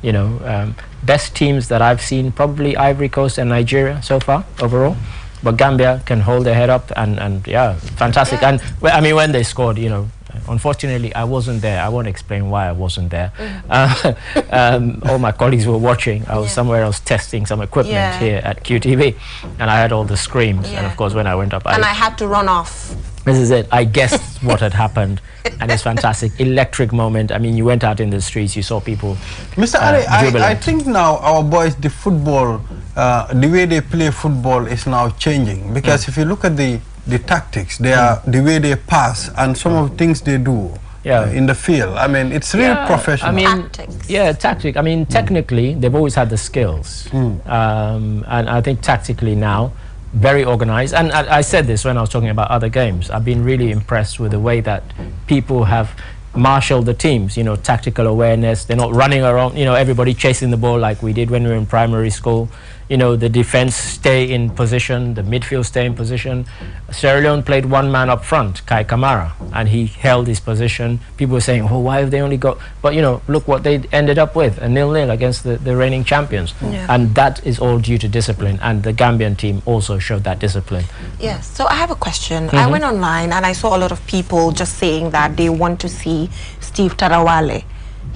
You know, best teams that I've seen, probably Ivory Coast and Nigeria so far, overall. But Gambia can hold their head up and yeah, fantastic. Yeah. And I mean, when they scored, you know, unfortunately, I wasn't there. I won't explain why I wasn't there. All my colleagues were watching. I was somewhere else testing some equipment here at QTV, and I heard all the screams. And of course, when I went up, I had to run off. This is it. I guessed what had happened, and it's fantastic. Electric moment. I mean, you went out in the streets, you saw people. Mr. Ali, I think now our boys, the football, the way they play football is now changing. Because if you look at the tactics, they are the way they pass and some of the things they do in the field. I mean, it's really professional. I mean, tactic. I mean, technically, they've always had the skills, and I think tactically now, very organized. And I said this when I was talking about other games. I've been really impressed with the way that people have marshaled the teams, you know, tactical awareness. They're not running around, you know, everybody chasing the ball like we did when we were in primary school. You know, the defense stay in position, the midfield stay in position. Sierra Leone played one man up front, Kai Kamara, and he held his position. People were saying, oh, why have they only got... But, you know, look what they ended up with, a 0-0 against the reigning champions. And that is all due to discipline, and the Gambian team also showed that discipline. Yes, so I have a question. I went online and I saw a lot of people just saying that they want to see Steve Tarawale.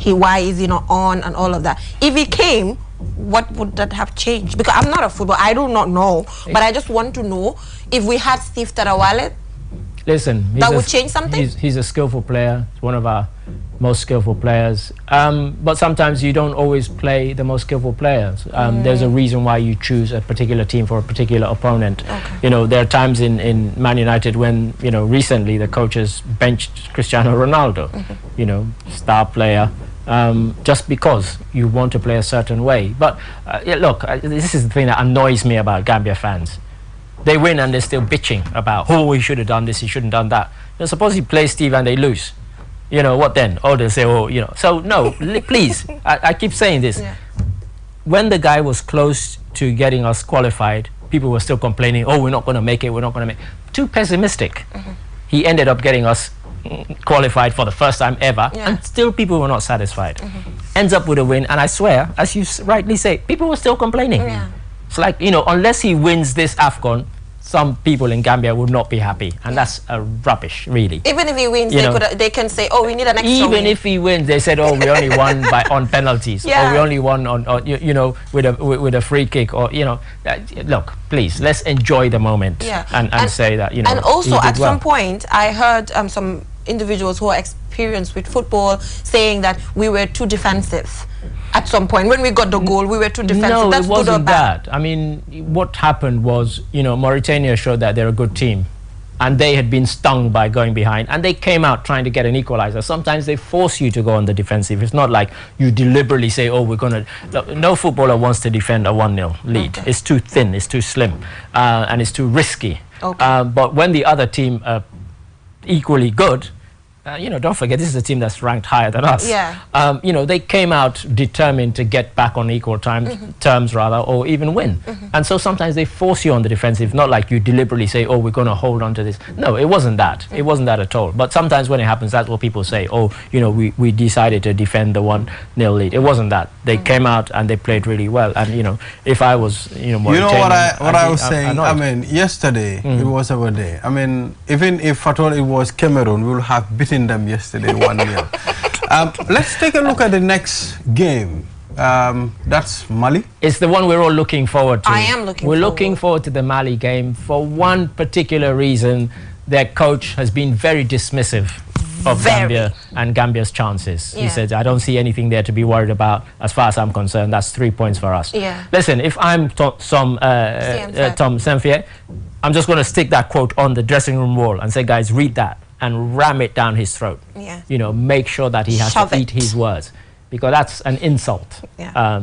Why is he not on and all of that? If he came, what would that have changed? Because I'm not a football, I do not know, but I just want to know if we had Steve Tarawale. Listen, that would change something. He's a skillful player. He's one of our most skillful players. But sometimes you don't always play the most skillful players. There's a reason why you choose a particular team for a particular opponent. You know, there are times in Man United when, you know, recently the coaches benched Cristiano Ronaldo, you know, star player. Just because you want to play a certain way. But look, this is the thing that annoys me about Gambia fans. They win and they're still bitching about, oh, he should have done this, he shouldn't have done that. You know, suppose you play Steve and they lose. You know, what then? Oh, they'll say, oh, you know. So, no, please, I keep saying this. When the guy was close to getting us qualified, people were still complaining, oh, we're not going to make it, we're not going to make it. Too pessimistic. He ended up getting us qualified for the first time ever, and still people were not satisfied. Ends up with a win, and I swear, as you rightly say, people were still complaining. It's like, you know, unless he wins this AFCON, some people in Gambia would not be happy, and that's rubbish, really. Even if he wins, they can say, oh, we need an extra even win. If he wins, they said, oh, we only won on penalties, or we only won on you know, with a free kick, or, you know, look, please, let's enjoy the moment and say that, you know. And also, at some point, I heard some individuals who are experienced with football saying that we were too defensive. At some point, when we got the goal, we were too defensive. No, that's it wasn't that. I mean, what happened was, you know, Mauritania showed that they're a good team, and they had been stung by going behind, and they came out trying to get an equalizer. Sometimes they force you to go on the defensive. It's not like you deliberately say, oh, we're going to... No footballer wants to defend a 1-0 lead. It's too thin, it's too slim, and it's too risky. But when the other team are equally good, you know, don't forget, this is a team that's ranked higher than us. You know, they came out determined to get back on equal terms, rather, or even win. And so sometimes they force you on the defensive, not like you deliberately say, oh, we're going to hold on to this. No, it wasn't that. It wasn't that at all. But sometimes when it happens, that's what people say, oh, you know, we decided to defend the 1-0 lead. It wasn't that. They came out and they played really well. And, you know, if I was, you know, more... You know what I was saying? I mean, yesterday, it was our day. I mean, even if at all it was Cameroon, we will have beaten them yesterday 1-0. Let's take a look at the next game. That's Mali. It's the one we're all looking forward to. I am looking We're forward. looking forward to the Mali game for one particular reason. Their coach has been very dismissive of Gambia and Gambia's chances. Yeah. He said, I don't see anything there to be worried about. As far as I'm concerned, that's 3 points for us. Yeah. Listen, if I'm Tom Semfie, I'm just going to stick that quote on the dressing room wall and say, guys, read that and ram it down his throat. Yeah. You know, make sure that he has Shove to eat it. his words. Because that's an insult Yeah.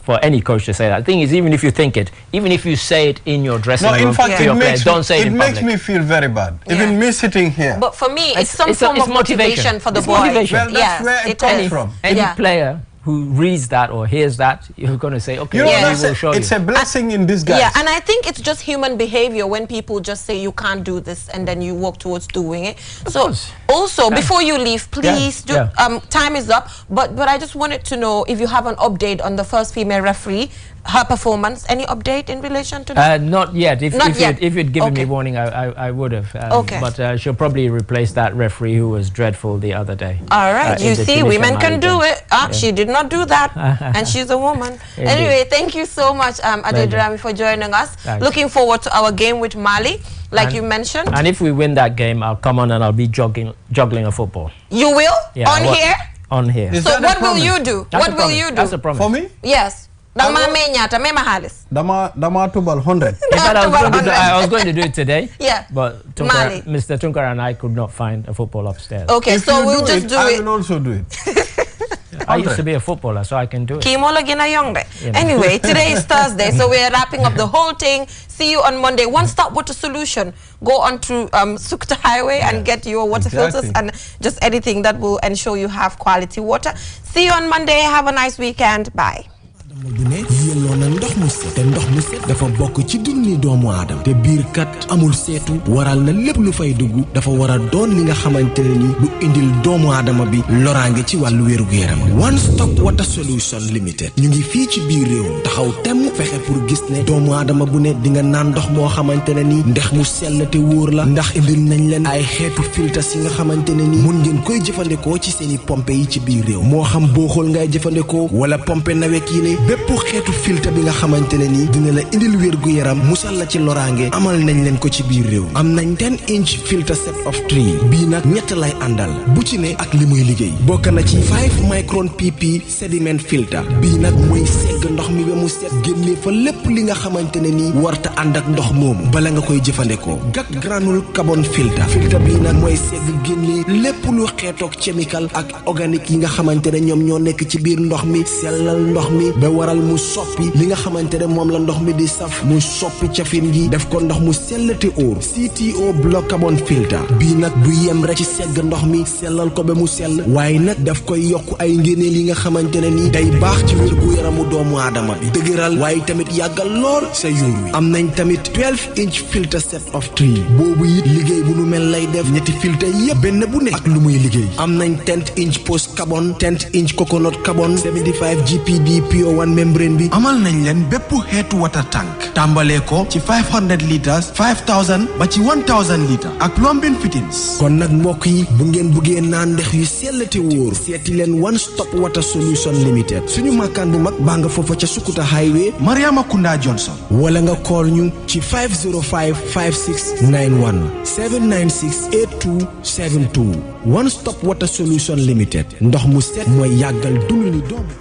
for any coach to say that. The thing is, even if you think it, even if you say it in your dressing room in fact, to your players, don't say it in public. It makes me feel very bad. Yeah. Even me sitting here. But for me, it's some form of motivation for the boy. Motivation. Well, that's where it comes from. Any player who reads that or hears that, you're going to say, okay, You know, we will show you. it's a blessing in disguise. Yeah, and I think it's just human behavior when people just say you can't do this and then you walk towards doing it. So also, before you leave, please, time is up, but I just wanted to know if you have an update on the first female referee, her performance. Any update in relation to that? Not yet. If you'd given me Okay. warning, I would have. Okay. But she'll probably replace that referee who was dreadful the other day. All right, you in the see, Tunisia women can Mali do game. it. She did not do that, and she's a woman. Indeed. Anyway, thank you so much, Adedrami, for joining us. Thanks. Looking forward to our game with Mali, like And- you mentioned. And if we win that game, I'll come on and I'll be juggling a football. You will? Yeah, On here? On here. Is So that a what will promise? you do? That's What a will promise. you do? That's a promise. For me? Yes. Dama me nyata, me mahalis. Dama tubal 100. In fact, I was going to do it today. Yeah. But Mali. Mr. Tunkar and I could not find a football upstairs. Okay, If so you we'll just do I it. will also do it. I used to be a footballer, so I can do it. Kimola gina yongde. You know. Anyway, today is Thursday, so we're wrapping up the whole thing. See you on Monday. One Stop Water Solution. Go on to Sukta Highway and get your water filters and just anything that will ensure you have quality water. See you on Monday. Have a nice weekend. Bye. bu ne yelloo na ndox mu set te ndox mu set dafa bokk ci dunni doomu aadama te biir kat amul seetu waral na lépp lu fay dugg dafa war a doon li nga xamante ne ni du indil doomu aadama bi loraange ci wàllu wér-gu-yaram One Stop Water Solution Limited ñu ngi fii ci biir réew taxaw temm fexe pour gis ne doomu aadama bu ne di nga naan ndox moo xamante ne ni ndox mu sell te wóor la ndax indil nañ leen ay xeetu filtres yi nga xamante ne ni mun ngeen koy jëfandikoo ci seeni pompe yi ci biir réew moo xam booxool ngay jëfandikoo wala pompe nawek yi ne bépp xeetu filtre bi nga xamante ne ni dina la indil wérgu yaram musal la ci loraange amal nañ leen ko ci biir réew am nañ 10-inch filter set of 3 bii nag ñett lay àndal bu ci ne ak li muy liggéey bokk na ci 5 micron pp sediment filter bii nag mooy segg ndox mi ba mu set génne fa lépp li nga xamante ne ni warta ànd ak ndox moomu bala nga koy jëfandikoo gak granule carbon filter bii nag mooy segg génne lépp lu xeetoog chemical ak organique yi nga xamante ne ñoom ñoo nekk ci biir ndox mi sellal ndox mi ba waral mu soppi li nga xamante ne moom la ndox mi di saf mu soppi cafin gi def ko ndox mu sellate óor CTO block carbon filter bii nag du yem rek ci segg ndox mi sellal ko ba mu sell waaye nag daf koy yokk ay ngéneel yi nga xamante ne ni day baax ci wérgu yaramu doomu aadama bi dëgëral waaye tamit yàggal lool sa yuur wi am nañ tamit 12-inch filter set of 3 boobu it liggéey bu nu mel lay def ñetti filter yépp benn bu ne ak lu muy liggéey am nañ 10-inch post carbon 10-inch coconut carbon 75 GPD PO1 membrane bi amal nañ leen bépp xeetu water tank tàmbalee ko ci 500 litres 5000 ba ci 1000 litres ak plumbing fittings kon nag mbokk yi bu ngeen buggee naan ndex yu sellate wóor seeti leen One Stop Water Solution Limited suñu makkaan bu mag baa nga foofa ca Sukuta Highway Mariama Kunda Johnson wala nga call ñu ci 505 5691 796 8272 One Stop Water Solution Limited ndox mu set mooy yàggal dundu ni doomu